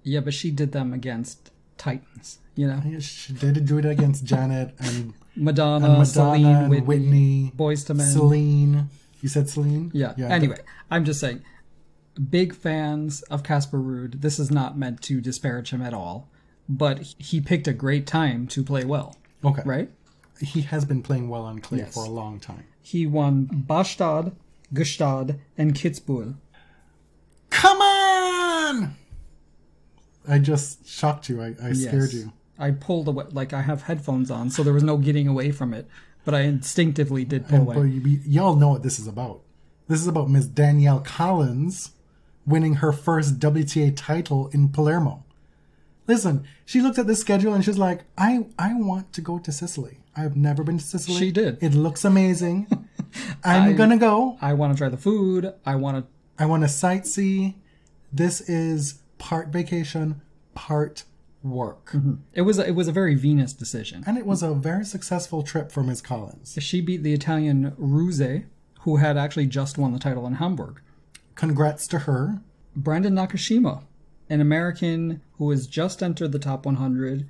Yeah, but she did them against titans, you know? Yeah, she did do it against Janet and Madonna, Celine, and Whitney, Boyz II Men. Celine. You said Celine? Yeah. Anyway, I'm just saying, big fans of Casper Ruud. This is not meant to disparage him at all, but he picked a great time to play well. Okay. Right? He has been playing well on clay for a long time. He won Bastad, Gstaad, and Kitzbühel. Come on! I just shocked you. I scared you. I pulled away. Like, I have headphones on, so there was no getting away from it. But I instinctively did pull away. Y'all know what this is about. This is about Miss Danielle Collins winning her first WTA title in Palermo. Listen, she looked at the schedule and she's like, I want to go to Sicily. I've never been to Sicily. She did. It looks amazing. I'm going to go. I want to try the food. I want to sightsee. This is part vacation, part work. Mm-hmm. It was a very Venus decision. And it was a very successful trip for Ms. Collins. She beat the Italian Ruud, who had actually just won the title in Hamburg. Congrats to her. Brandon Nakashima, an American who has just entered the top 100,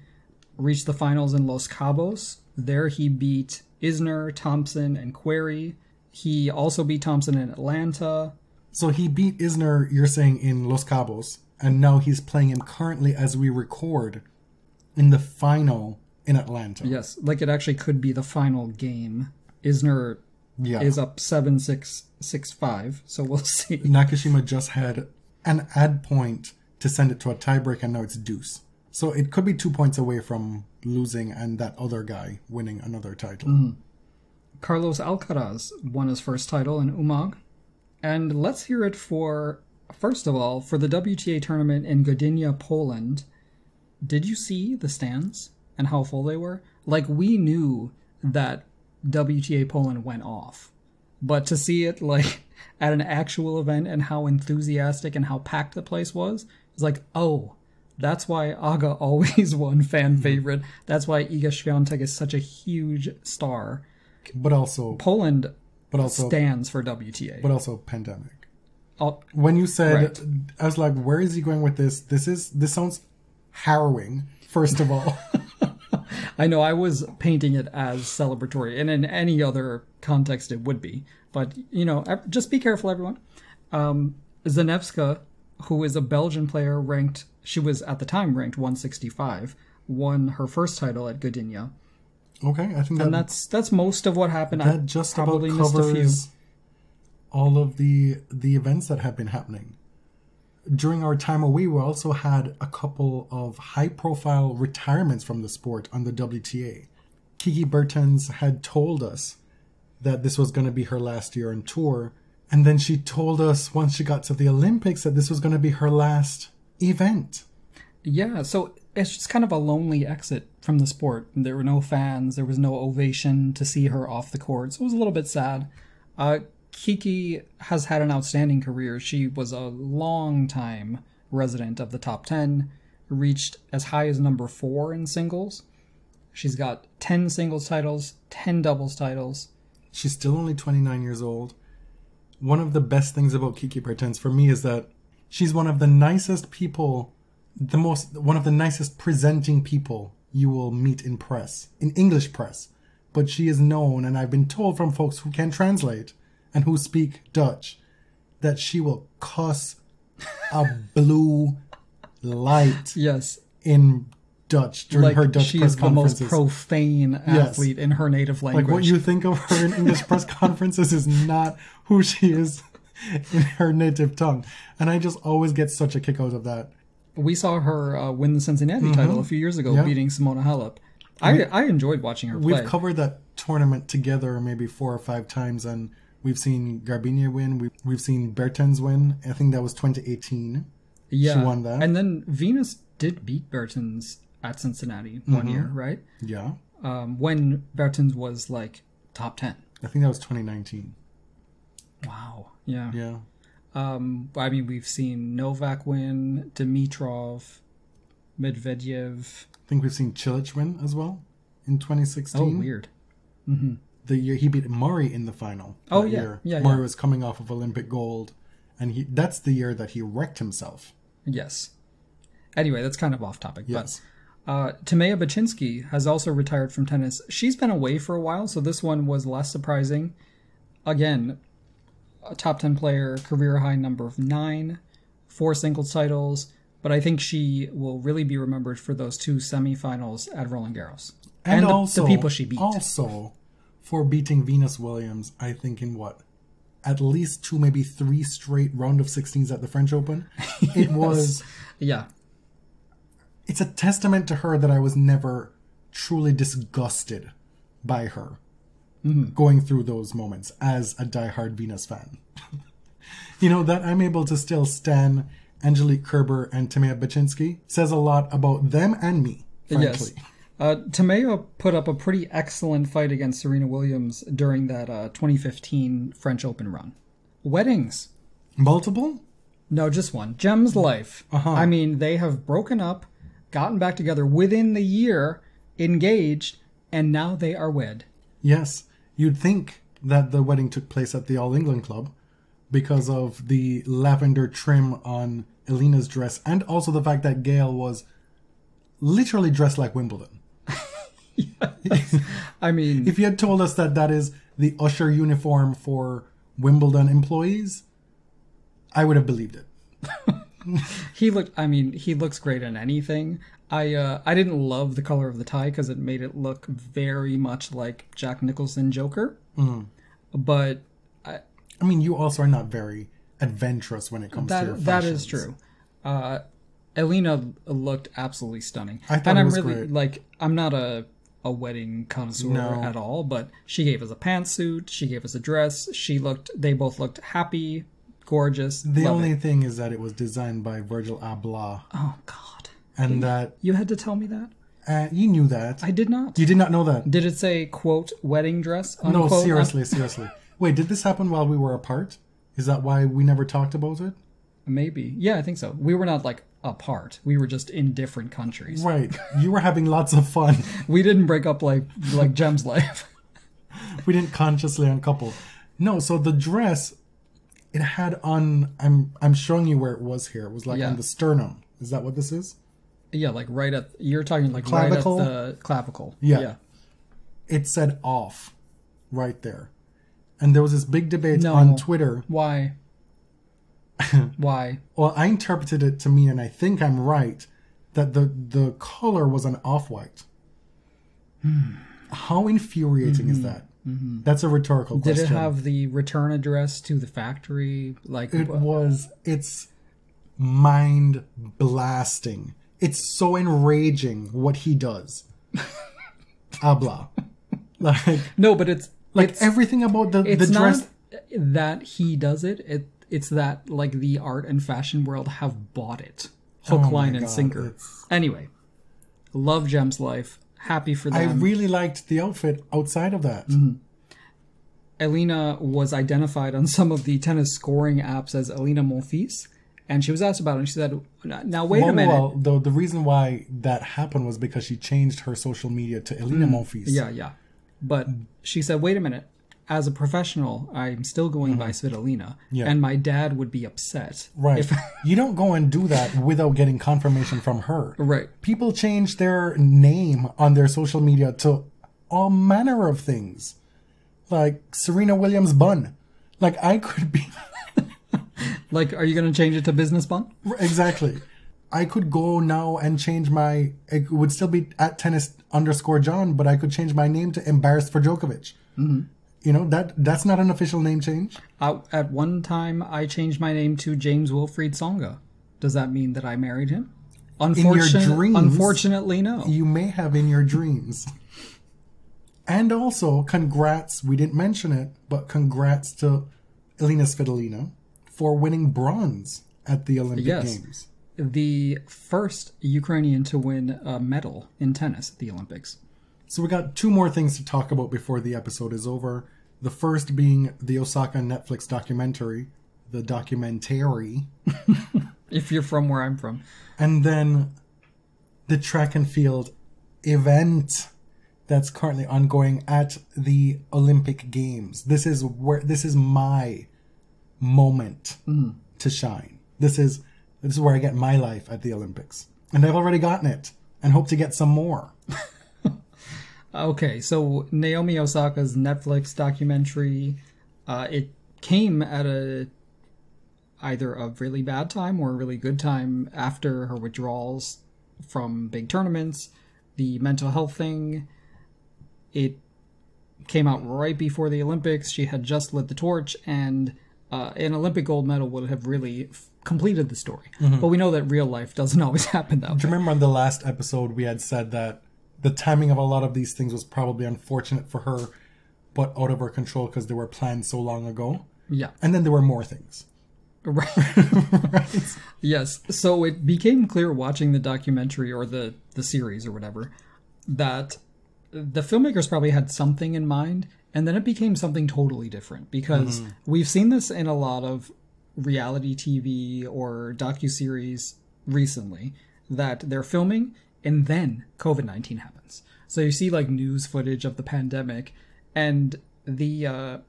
reached the finals in Los Cabos. There he beat Isner, Thompson, and Querrey. He also beat Thompson in Atlanta. So he beat Isner, you're saying, in Los Cabos, and now he's playing him currently as we record in the final in Atlanta. Yes, like it actually could be the final game. Isner is up 7-6, 6-5, so we'll see. Nakashima just had an add point to send it to a tiebreak, and now it's deuce. So it could be 2 points away from losing and that other guy winning another title. Mm-hmm. Carlos Alcaraz won his first title in Umag. And let's hear it first of all, for the WTA tournament in Gdynia, Poland. Did you see the stands and how full they were? Like, we knew that WTA Poland went off. But to see it, like, at an actual event and how enthusiastic and how packed the place was like, oh, that's why Aga always won fan favorite. That's why Iga Świątek is such a huge star. But also Poland stands for WTA. But also pandemic. When you said, right. I was like, where is he going with this? This sounds harrowing, first of all. I know, I was painting it as celebratory, and in any other context it would be. But, just be careful, everyone. Zanevska, who is a Belgian player, she was at the time ranked 165, won her first title at Gdynia. Okay, I think that's most of what happened. That just probably about covers all of the events that have been happening. During our time away, we also had a couple of high-profile retirements from the sport on the WTA. Kiki Bertens had told us that this was going to be her last year on tour, and then she told us once she got to the Olympics that this was going to be her last event. Yeah, so it's just kind of a lonely exit from the sport. There were no fans, there was no ovation to see her off the court, so it was a little bit sad. Kiki has had an outstanding career. She was a long-time resident of the top 10, reached as high as number 4 in singles. She's got 10 singles titles, 10 doubles titles. She's still only 29 years old. One of the best things about Kiki Bertens for me is that she's one of the nicest people, one of the nicest presenting people you will meet in press, in English press. But she is known, and I've been told from folks who can translate and who speak Dutch, that she will cuss a blue light in Dutch during her Dutch press conferences. She's the most profane athlete in her native language. Like, what you think of her in English press conferences is not who she is in her native tongue. And I just always get such a kick out of that. We saw her win the Cincinnati title a few years ago, beating Simona Halep. I enjoyed watching her play. We've covered that tournament together maybe 4 or 5 times, and we've seen Garbiñe win. We've seen Bertens win. I think that was 2018. Yeah. She won that. And then Venus did beat Bertens at Cincinnati one year, right? Yeah. When Bertens was like top 10. I think that was 2019. Wow. Yeah. Yeah. I mean, we've seen Novak win, Dimitrov, Medvedev. I think we've seen Cilic win as well in 2016. Oh, weird. Mm-hmm. The year he beat Murray in the final. Oh, yeah. Yeah. Murray was coming off of Olympic gold, and that's the year that he wrecked himself. Yes. Anyway, that's kind of off topic. Yes. But Timea Bacsinszky has also retired from tennis. She's been away for a while, so this one was less surprising. Again, a top 10 player, career high number of 9, 4 singles titles, but I think she will really be remembered for those 2 semifinals at Roland Garros. And also, the people she beat. Also, for beating Venus Williams, I think in at least 2, maybe 3 straight round of 16s at the French Open. It was... Yeah. It's a testament to her that I was never truly disgusted by her going through those moments as a diehard Venus fan. You know, that I'm able to still stan Angelique Kerber and Timea Bacsinszky says a lot about them and me, frankly. Yes. Timea put up a pretty excellent fight against Serena Williams during that 2015 French Open run. Weddings. Multiple? No, just one. Gem's life. I mean, they have broken up, gotten back together within the year, engaged, and now they are wed. Yes. You'd think that the wedding took place at the All England Club because of the lavender trim on Elena's dress and also the fact that Gail was literally dressed like Wimbledon. Yes. I mean, if you had told us that that is the usher uniform for Wimbledon employees, I would have believed it. he looks great in anything. I didn't love the color of the tie because it made it look very much like Jack Nicholson Joker. But I mean, you also are not very adventurous when it comes to your fashions. That is true. Elena looked absolutely stunning. I thought it was great. Like, I'm not a wedding connoisseur at all, but she gave us a pantsuit, she gave us a dress, they both looked happy, gorgeous. The only thing is that it was designed by Virgil Abloh. Oh, God. And that... You had to tell me that? You knew that. I did not. You did not know that? Did it say, quote, wedding dress, unquote? No, seriously. Wait, did this happen while we were apart? Is that why we never talked about it? Maybe. Yeah, I think so. We were not, like, apart. We were just in different countries. Right. You were having lots of fun. We didn't break up like Gem's life. We didn't consciously uncouple. No, so the dress, it had on... I'm showing you where it was here. It was like on the sternum. Is that what this is? Yeah, like right at... You're talking like clavicle? right at the clavicle. Yeah. It said off right there. And there was this big debate on Twitter. Why? Why? Well, I interpreted it to mean, and I think I'm right, that the color was an off-white. How infuriating is that? That's a rhetorical question. Did it have the return address to the factory? Like it's mind blasting. It's so enraging what he does. Abla. Like no, but it's everything about the dress. Not that he does it. It's that like the art and fashion world have bought it, hook, line, and sinker. Anyway, love Gem's life. Happy for them. I really liked the outfit outside of that. Elena was identified on some of the tennis scoring apps as Elena Monfils, and she was asked about it, and she said, now wait a minute. Well, the reason why that happened was because she changed her social media to Elena Monfils. Yeah. But she said, wait a minute. As a professional, I'm still going by Svitolina, and my dad would be upset. Right. You don't go and do that without getting confirmation from her. Right. People change their name on their social media to all manner of things. Like Serena Williams Bun. Like, I could be... Like, are you going to change it to Business Bun? Exactly. I could go now and change my... It would still be at tennis_John, but I could change my name to Embarrassed for Djokovic. You know, that's not an official name change. At one time, I changed my name to James Wilfried Tsonga. Does that mean that I married him? In your dreams. Unfortunately, no. You may have in your dreams. And also, congrats, we didn't mention it, but congrats to Elina Svitolina for winning bronze at the Olympic Games. The first Ukrainian to win a medal in tennis at the Olympics. So we got two more things to talk about before the episode is over. The first being the Osaka Netflix documentary, the documentary. If you're from where I'm from. And then the track and field event that's currently ongoing at the Olympic Games. This is my moment to shine. This is where I get my life at the Olympics. And I've already gotten it and hope to get some more. Okay, so Naomi Osaka's Netflix documentary, it came at either a really bad time or a really good time after her withdrawals from big tournaments, the mental health thing. It came out right before the Olympics. She had just lit the torch, and an Olympic gold medal would have really completed the story. But we know that real life doesn't always happen that way. Do you remember on the last episode we had said that the timing of a lot of these things was probably unfortunate for her, but out of her control because they were planned so long ago? Yeah. And then there were more things. Right. Yes. So it became clear watching the documentary or the series or whatever that the filmmakers probably had something in mind, and then it became something totally different because we've seen this in a lot of reality TV or docuseries recently that they're filming and then COVID-19 happens. So you see like news footage of the pandemic, and the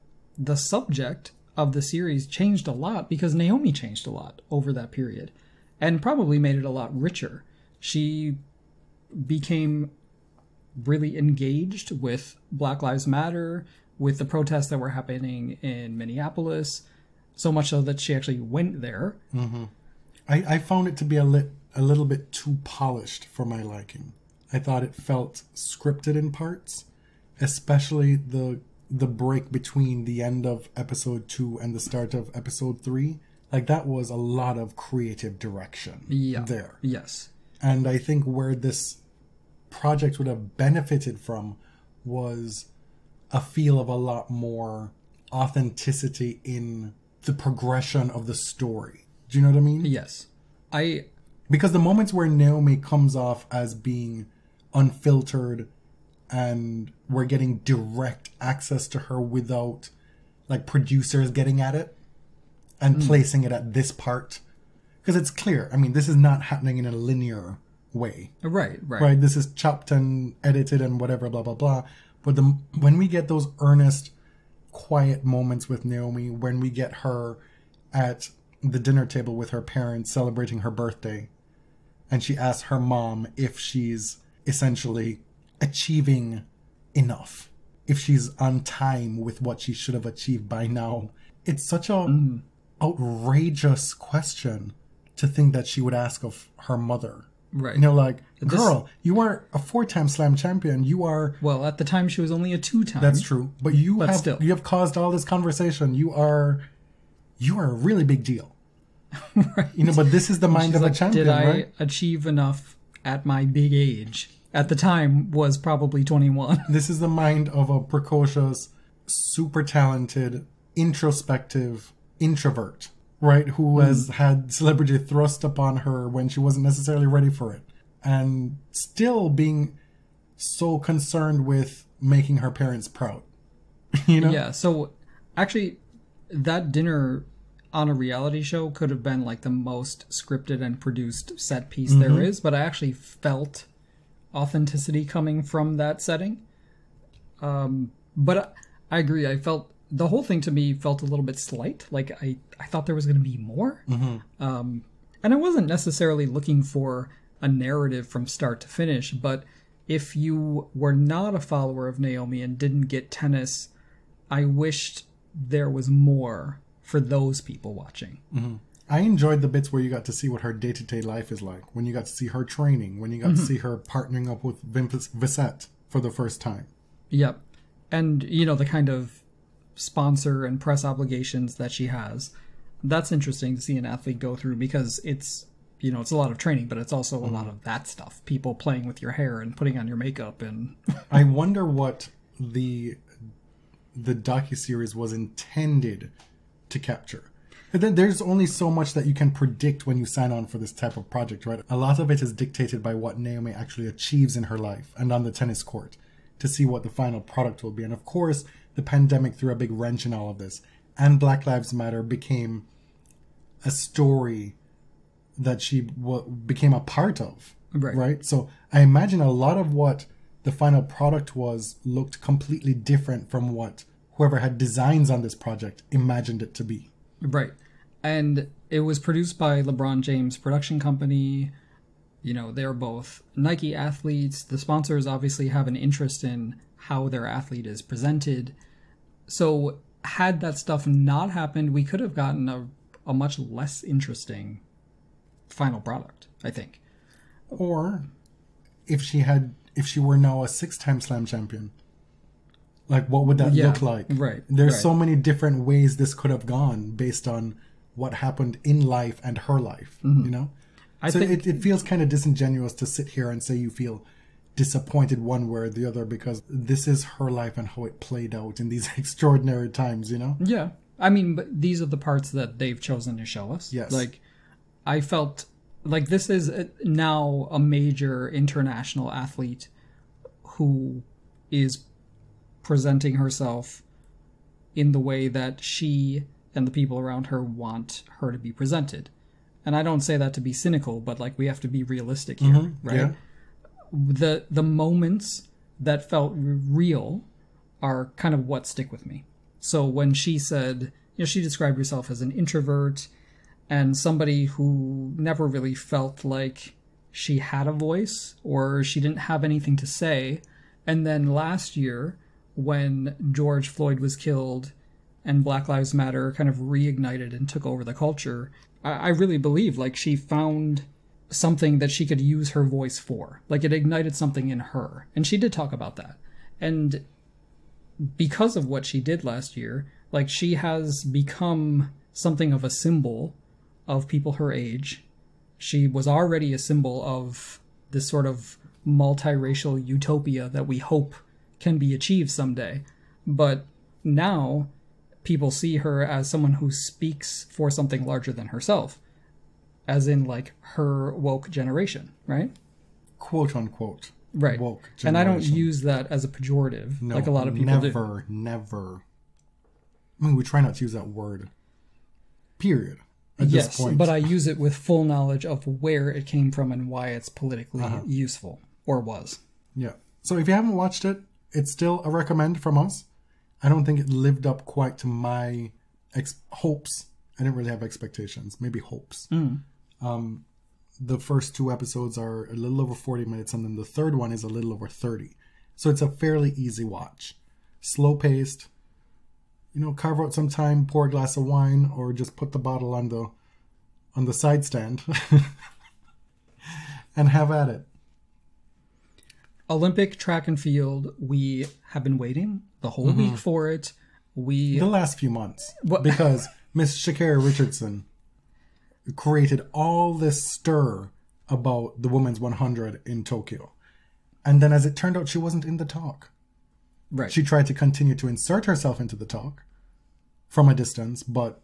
subject of the series changed a lot because Naomi changed a lot over that period and probably made it a lot richer. She became really engaged with Black Lives Matter, with the protests that were happening in Minneapolis, so much so that she actually went there. I found it to be a little bit too polished for my liking. I thought it felt scripted in parts, especially the break between the end of episode 2 and the start of episode 3. Like, that was a lot of creative direction there. Yes. And I think where this project would have benefited from was a feel of a lot more authenticity in the progression of the story. Do you know what I mean? Yes. Because the moments where Naomi comes off as being unfiltered and we're getting direct access to her without like producers getting at it and placing it at this part, because it's clear, I mean, this is not happening in a linear way. Right. This is chopped and edited and whatever, blah blah blah. But when we get those earnest, quiet moments with Naomi, when we get her at the dinner table with her parents celebrating her birthday, and she asks her mom if she's essentially achieving enough, if she's on time with what she should have achieved by now. It's such a outrageous question to think that she would ask of her mother. Right. You know, like, girl, you are a 4-time slam champion. You are... Well, at the time she was only a 2-time. That's true. But you have caused all this conversation. You are a really big deal. Right. You know, but this is the mind of a champion, did right? I achieve enough at my big age? At the time was probably 21. This is the mind of a precocious, super talented, introspective introvert, right? Who has had celebrity thrust upon her when she wasn't necessarily ready for it. And still being so concerned with making her parents proud. You know? Yeah, so actually that dinner on a reality show could have been like the most scripted and produced set piece there is, but I actually felt authenticity coming from that setting. But I agree. I felt the whole thing to me felt a little bit slight. Like I thought there was going to be more. And I wasn't necessarily looking for a narrative from start to finish, but if you were not a follower of Naomi and didn't get tennis, I wished there was more for those people watching. I enjoyed the bits where you got to see what her day-to-day life is like, when you got to see her training, when you got to see her partnering up with Vicette for the first time. Yep. And, you know, the kind of sponsor and press obligations that she has. That's interesting to see an athlete go through because it's, you know, it's a lot of training, but it's also a lot of that stuff. People playing with your hair and putting on your makeup and... I wonder what the docuseries was intended to capture. But then there's only so much that you can predict when you sign on for this type of project, right? A lot of it is dictated by what Naomi actually achieves in her life and on the tennis court to see what the final product will be. And of course, the pandemic threw a big wrench in all of this. And Black Lives Matter became a story that she became a part of, right? So I imagine a lot of what the final product was looked completely different from what whoever had designs on this project imagined it to be. Right. And it was produced by LeBron James production company. You know, they're both Nike athletes. The sponsors obviously have an interest in how their athlete is presented. So had that stuff not happened, we could have gotten a much less interesting final product, I think. Or if she were now a 6-time slam champion, like what would that look like? Right. There's so many different ways this could have gone based on what happened in life and her life, you know? I think it feels kind of disingenuous to sit here and say you feel disappointed one way or the other because this is her life and how it played out in these extraordinary times, you know? Yeah. I mean, but these are the parts that they've chosen to show us. Yes. Like, I felt like this is now a major international athlete who is presenting herself in the way that she and the people around her want her to be presented. And I don't say that to be cynical, but like we have to be realistic here, right? Yeah. The moments that felt real are kind of what stick with me. So when she said, she described herself as an introvert and somebody who never really felt like she had a voice or she didn't have anything to say. And then last year, when George Floyd was killed and Black Lives Matter kind of reignited and took over the culture, I really believe like she found something that she could use her voice for. Like it ignited something in her. And she did talk about that. And because of what she did last year, like she has become something of a symbol of people her age. She was already a symbol of this sort of multiracial utopia that we hope can be achieved someday. But now people see her as someone who speaks for something larger than herself, as in like her woke generation, right? Quote unquote. Right. Woke generation. And I don't use that as a pejorative, like a lot of people do. Never. I mean, we try not to use that word. Period. At this point. But I use it with full knowledge of where it came from and why it's politically useful, or was. Yeah. So if you haven't watched it, it's still a recommend from us. I don't think it lived up quite to my hopes. I didn't really have expectations. Maybe hopes. The first 2 episodes are a little over 40 minutes, and then the third one is a little over 30. So it's a fairly easy watch. Slow-paced. Carve out some time, pour a glass of wine, or just put the bottle on the side stand and have at it. Olympic track and field, we have been waiting the whole week for it. The last few months. Because Miss Sha'Carri Richardson created all this stir about the women's 100 in Tokyo. And then as it turned out, she wasn't in the talk. Right. She tried to continue to insert herself into the talk from a distance, but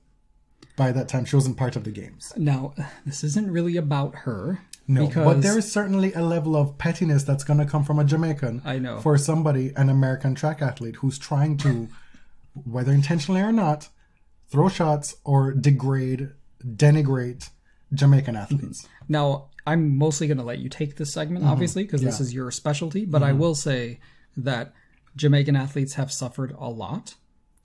by that time she wasn't part of the games. Now, this isn't really about her. No, but there is certainly a level of pettiness that's going to come from a Jamaican. I know. For an American track athlete who's trying to, whether intentionally or not, throw shots or denigrate Jamaican athletes. Now, I'm mostly going to let you take this segment, obviously, because this is your specialty. But I will say that Jamaican athletes have suffered a lot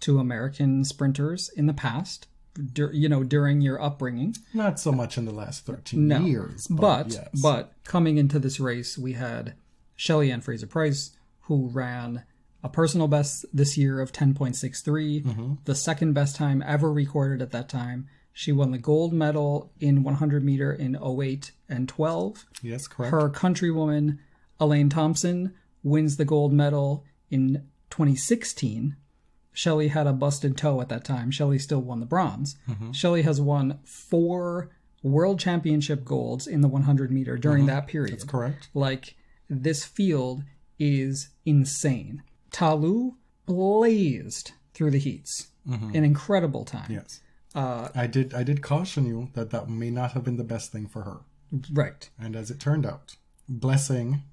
to American sprinters in the past, during your upbringing. Not so much in the last 13 years. But coming into this race, we had Shelly-Ann Fraser-Pryce, who ran a personal best this year of 10.63, the second best time ever recorded at that time. She won the gold medal in 100 meter in 08 and 12. Yes, correct. Her countrywoman, Elaine Thompson, wins the gold medal in 2016. Shelley had a busted toe at that time. Shelley still won the bronze. Shelley has won 4 world championship golds in the 100 meter during that period. That's correct. Like, this field is insane. Talu blazed through the heats. An incredible time. Yes. I did caution you that may not have been the best thing for her. Right. And as it turned out, blessing.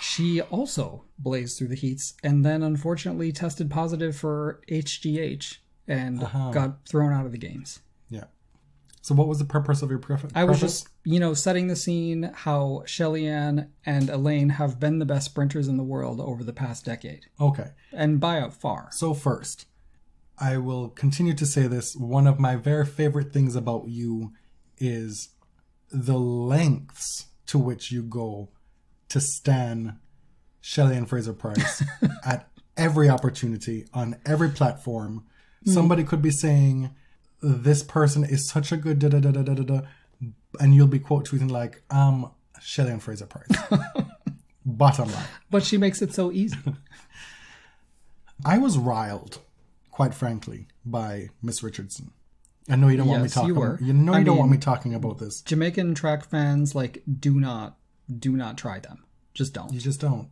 She also blazed through the heats and then unfortunately tested positive for HGH and got thrown out of the games. Yeah. So what was the purpose of your preface? I was just, setting the scene how Shelly-Ann and Elaine have been the best sprinters in the world over the past decade. Okay. And by a far. So first, I will continue to say this. One of my very favorite things about you is the lengths to which you go to stan Shelly-Ann Fraser-Pryce at every opportunity, on every platform. Somebody could be saying, this person is such a good da-da-da-da-da-da, and you'll be quote tweeting like, Shelly-Ann Fraser-Pryce. Bottom line. But she makes it so easy. I was riled, quite frankly, by Miss Richardson. I know you don't want me talking. You don't want me talking about this. Jamaican track fans, do not try them. Just don't. You just don't.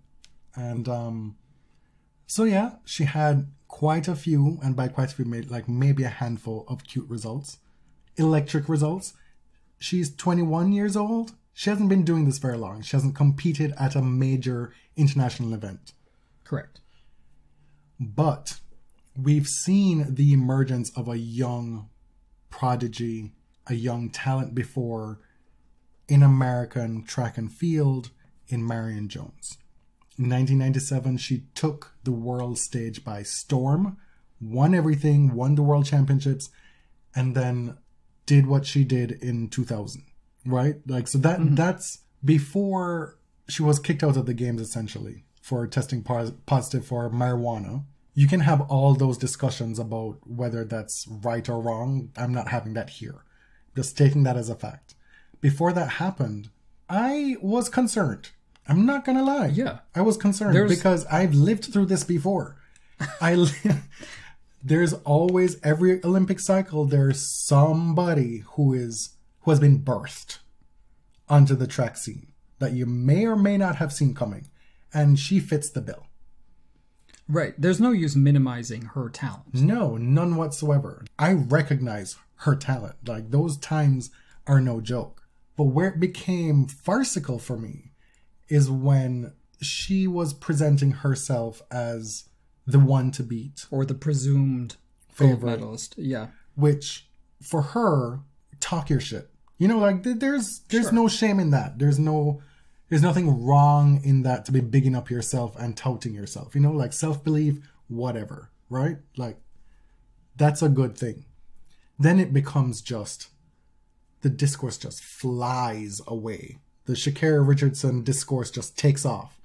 And so yeah, she had quite a few, and by quite a few, like maybe a handful of cute results, electric results. She's 21 years old. She hasn't been doing this very long. She hasn't competed at a major international event. Correct. But we've seen the emergence of a young prodigy, a young talent before in American track and field in Marion Jones. In 1997, she took the world stage by storm, won everything, won the world championships, and then did what she did in 2000, right? Like, so that's before she was kicked out of the games, essentially, for testing positive for marijuana. You can have all those discussions about whether that's right or wrong. I'm not having that here. Just taking that as a fact. Before that happened, I was concerned. I'm not going to lie. Yeah. I was concerned because I've lived through this before. There's always, every Olympic cycle, there's somebody who has been birthed onto the track scene that you may or may not have seen coming. And she fits the bill. Right. There's no use minimizing her talent. No, none whatsoever. I recognize her talent. Like, those times are no joke. But where it became farcical for me is when she was presenting herself as the one to beat. Or the presumed gold medalist. Yeah. Which, for her, talk your shit. You know, like, there's no shame in that. There's nothing wrong in that, to be bigging up yourself and touting yourself. You know, like, self-belief, whatever, right? Like, that's a good thing. Then it becomes just, the discourse just flies away. The Sha'Carri Richardson discourse just takes off.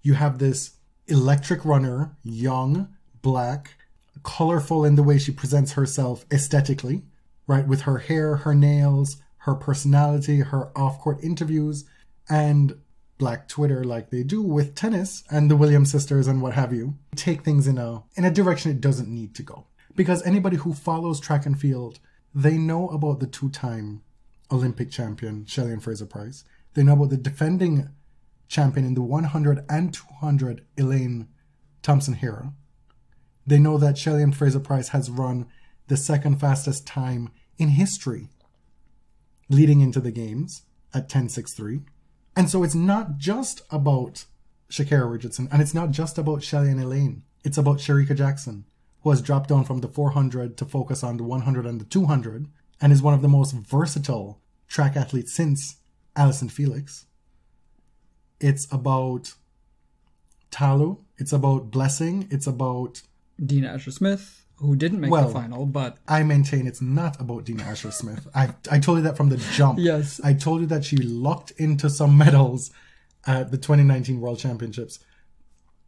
You have this electric runner, young, black, colorful in the way she presents herself aesthetically, right? With her hair, her nails, her personality, her off-court interviews, and Black Twitter, like they do with tennis and the Williams sisters and what have you, take things in a direction it doesn't need to go. Because anybody who follows track and field, they know about the two-time Olympic champion, Shelly-Ann Fraser-Pryce. They know about the defending champion in the 100 and 200, Elaine Thompson-Herah. They know that Shelly-Ann Fraser-Pryce has run the second fastest time in history leading into the games at 10.63. And so it's not just about Sha'Carri Richardson, and it's not just about Shelly and Elaine. It's about Shericka Jackson, who has dropped down from the 400 to focus on the 100 and the 200, and is one of the most versatile track athletes since Allyson Felix. It's about Talu. It's about Blessing. It's about Dina Asher-Smith, who didn't make the final, but I maintain it's not about Dina Asher-Smith. I told you that from the jump. Yes. I told you that she lucked into some medals at the 2019 World Championships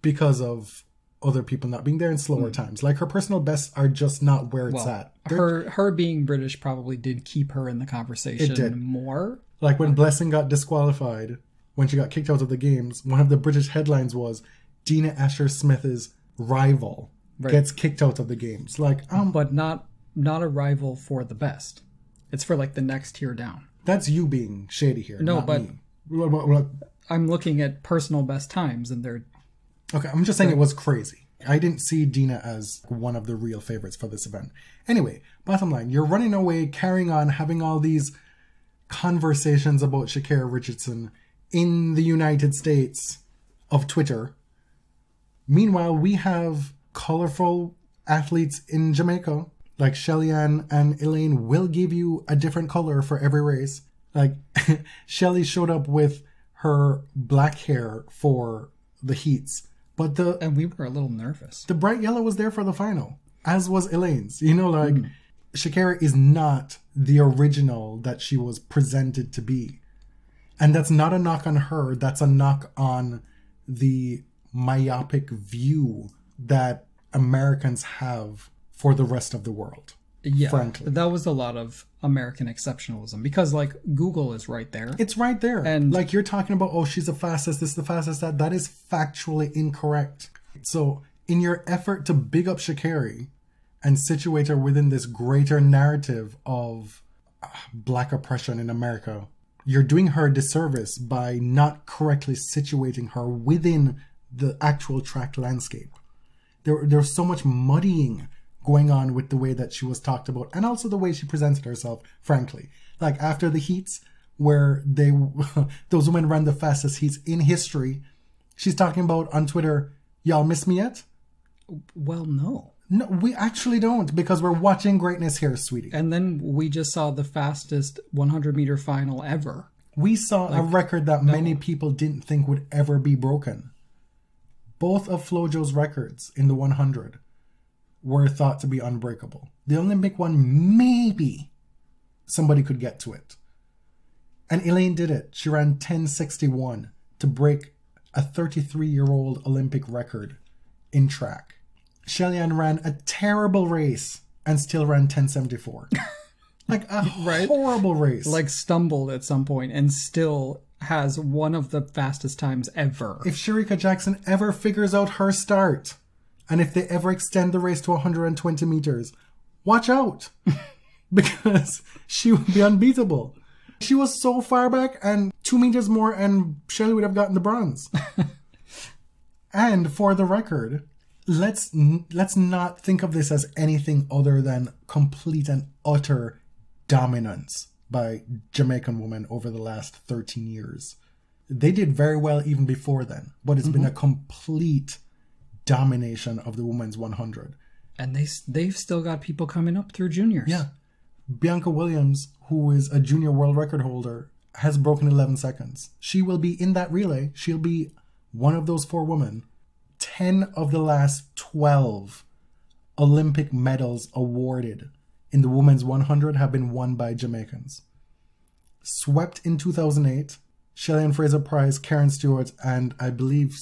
because of other people not being there in slower times. Like, her personal bests are just not where it's at. Her being British probably did keep her in the conversation. It did. More. Like, when Blessing got disqualified, when she got kicked out of the games, one of the British headlines was Dina Asher-Smith's rival gets kicked out of the games. Like, but not a rival for the best. It's for, like, the next tier down. That's you being shady here. No, not but me. I'm looking at personal best times, and they're okay. I'm just saying it was crazy. I didn't see Dina as one of the real favorites for this event. Anyway, bottom line, you're running away, carrying on, having all these conversations about Sha'Carri Richardson in the United States of Twitter. Meanwhile, we have colorful athletes in Jamaica, like Shelly-Ann and Elaine, will give you a different color for every race. Like, Shelly showed up with her black hair for the heats, but and we were a little nervous. The bright yellow was there for the final, as was Elaine's. You know, like, Sha'Carri is not the original that she was presented to be. And that's not a knock on her, that's a knock on the myopic view that Americans have for the rest of the world. Yeah, frankly. That was a lot of American exceptionalism because, like, Google is right there. It's right there. And like, you're talking about, oh, she's the fastest, this is the fastest, that is factually incorrect. So in your effort to big up Sha'Carri and situate her within this greater narrative of black oppression in America, you're doing her a disservice by not correctly situating her within the actual track landscape. There's so much muddying going on with the way that she was talked about, and also the way she presented herself, frankly. Like after the heats, where those women ran the fastest heats in history, she's talking about on Twitter, y'all miss me yet? Well, no. No, we actually don't, because we're watching greatness here, sweetie. And then we just saw the fastest 100-meter final ever. We saw a record that many people didn't think would ever be broken. Both of Flojo's records in the 100 were thought to be unbreakable. The Olympic one, maybe somebody could get to it. And Elaine did it. She ran 10:61 to break a 33-year-old Olympic record in track. Shelly-Ann ran a terrible race and still ran 10:74. Like a horrible race. Like stumbled at some point and still has one of the fastest times ever. If Shericka Jackson ever figures out her start, and if they ever extend the race to 120 meters, watch out. Because she would be unbeatable. She was so far back, and 2 meters more and Shelly would have gotten the bronze. And for the record, let's not think of this as anything other than complete and utter dominance by Jamaican women over the last 13 years. They did very well even before then, but it's been a complete domination of the women's 100. And they've still got people coming up through juniors. Yeah. Bianca Williams, who is a junior world record holder, has broken 11 seconds. She will be in that relay. She'll be one of those 4 women. 10 of the last 12 Olympic medals awarded in the women's 100 have been won by Jamaicans. Swept in 2008, Shelly-Ann Fraser-Pryce, Karen Stewart, and I believe...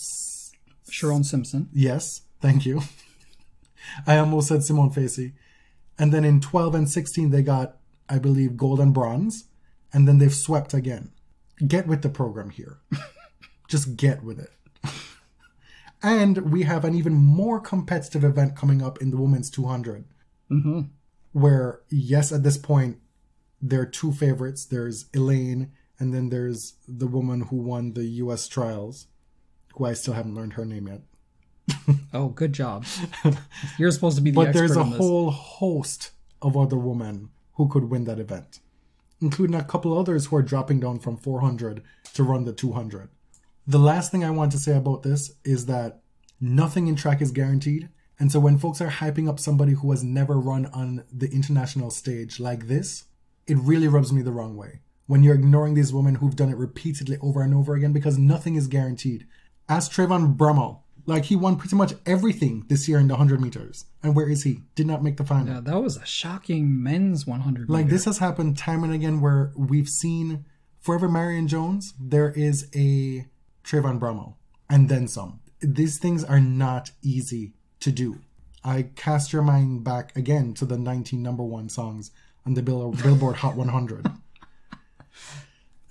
Sharon Simpson. Yes, thank you. I almost said Simone Facey. And then in 12 and 16, they got, I believe, gold and bronze. And then they've swept again. Get with the program here. Just get with it. And we have an even more competitive event coming up in the women's 200. Mm-hmm. Where, yes, at this point, there are 2 favorites. There's Elaine, and then there's the woman who won the U.S. trials, who I still haven't learned her name yet. Oh, good job. You're supposed to be the expert on this. But there's a whole host of other women who could win that event, including a couple others who are dropping down from 400 to run the 200. The last thing I want to say about this is that nothing in track is guaranteed. And so when folks are hyping up somebody who has never run on the international stage like this, it really rubs me the wrong way. When you're ignoring these women who've done it repeatedly over and over again, because nothing is guaranteed. Ask Trayvon Brummel. Like, he won pretty much everything this year in the 100 meters. And where is he? Did not make the final. Yeah, that was a shocking men's 100 meter. Like, this has happened time and again where we've seen, for every Marion Jones, there is a Trayvon Brummel. And then some. These things are not easy to do. I cast your mind back again to the 19 #1 songs on the Billboard Hot 100.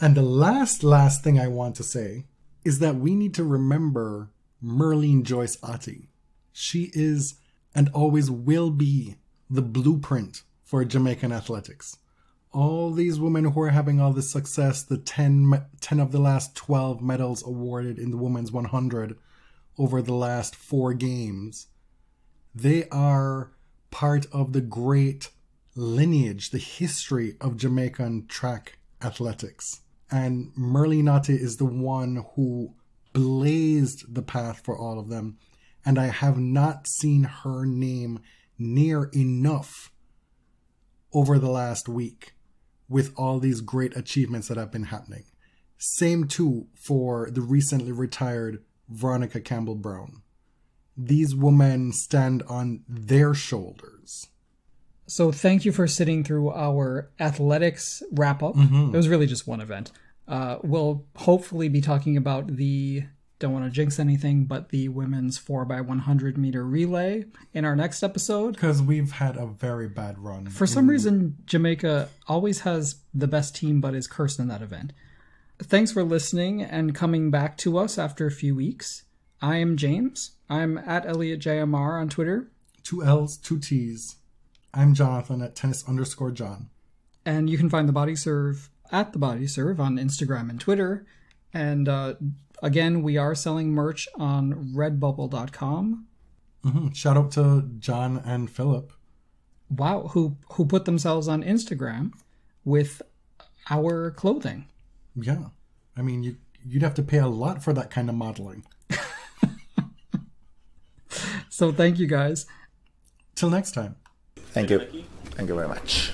And the last thing I want to say is that we need to remember Merlene Joyce Ottey. She is and always will be the blueprint for Jamaican athletics. All these women who are having all this success, the 10 of the last 12 medals awarded in the women's 100 over the last 4 games, they are part of the great lineage, the history of Jamaican track athletics. And Merlene Ottey is the one who blazed the path for all of them. And I have not seen her name near enough over the last week with all these great achievements that have been happening. Same too for the recently retired Veronica Campbell-Brown. These women stand on their shoulders. So thank you for sitting through our athletics wrap-up. Mm-hmm. It was really just one event. We'll hopefully be talking about the, don't want to jinx anything, but the women's 4x100 meter relay in our next episode. Because we've had a very bad run. For some reason, Jamaica always has the best team, but is cursed in that event. Thanks for listening and coming back to us after a few weeks. I am James. I'm at ElliotJMR on Twitter. 2 L's, 2 T's. I'm Jonathan at tennis_John. And you can find The Body Serve at The Body Serve on Instagram and Twitter. And again, we are selling merch on redbubble.com. Shout out to John and Philip. Wow, who put themselves on Instagram with our clothing. Yeah. I mean, you'd have to pay a lot for that kind of modeling. So thank you guys. Till next time. Thank you. Thank you very much.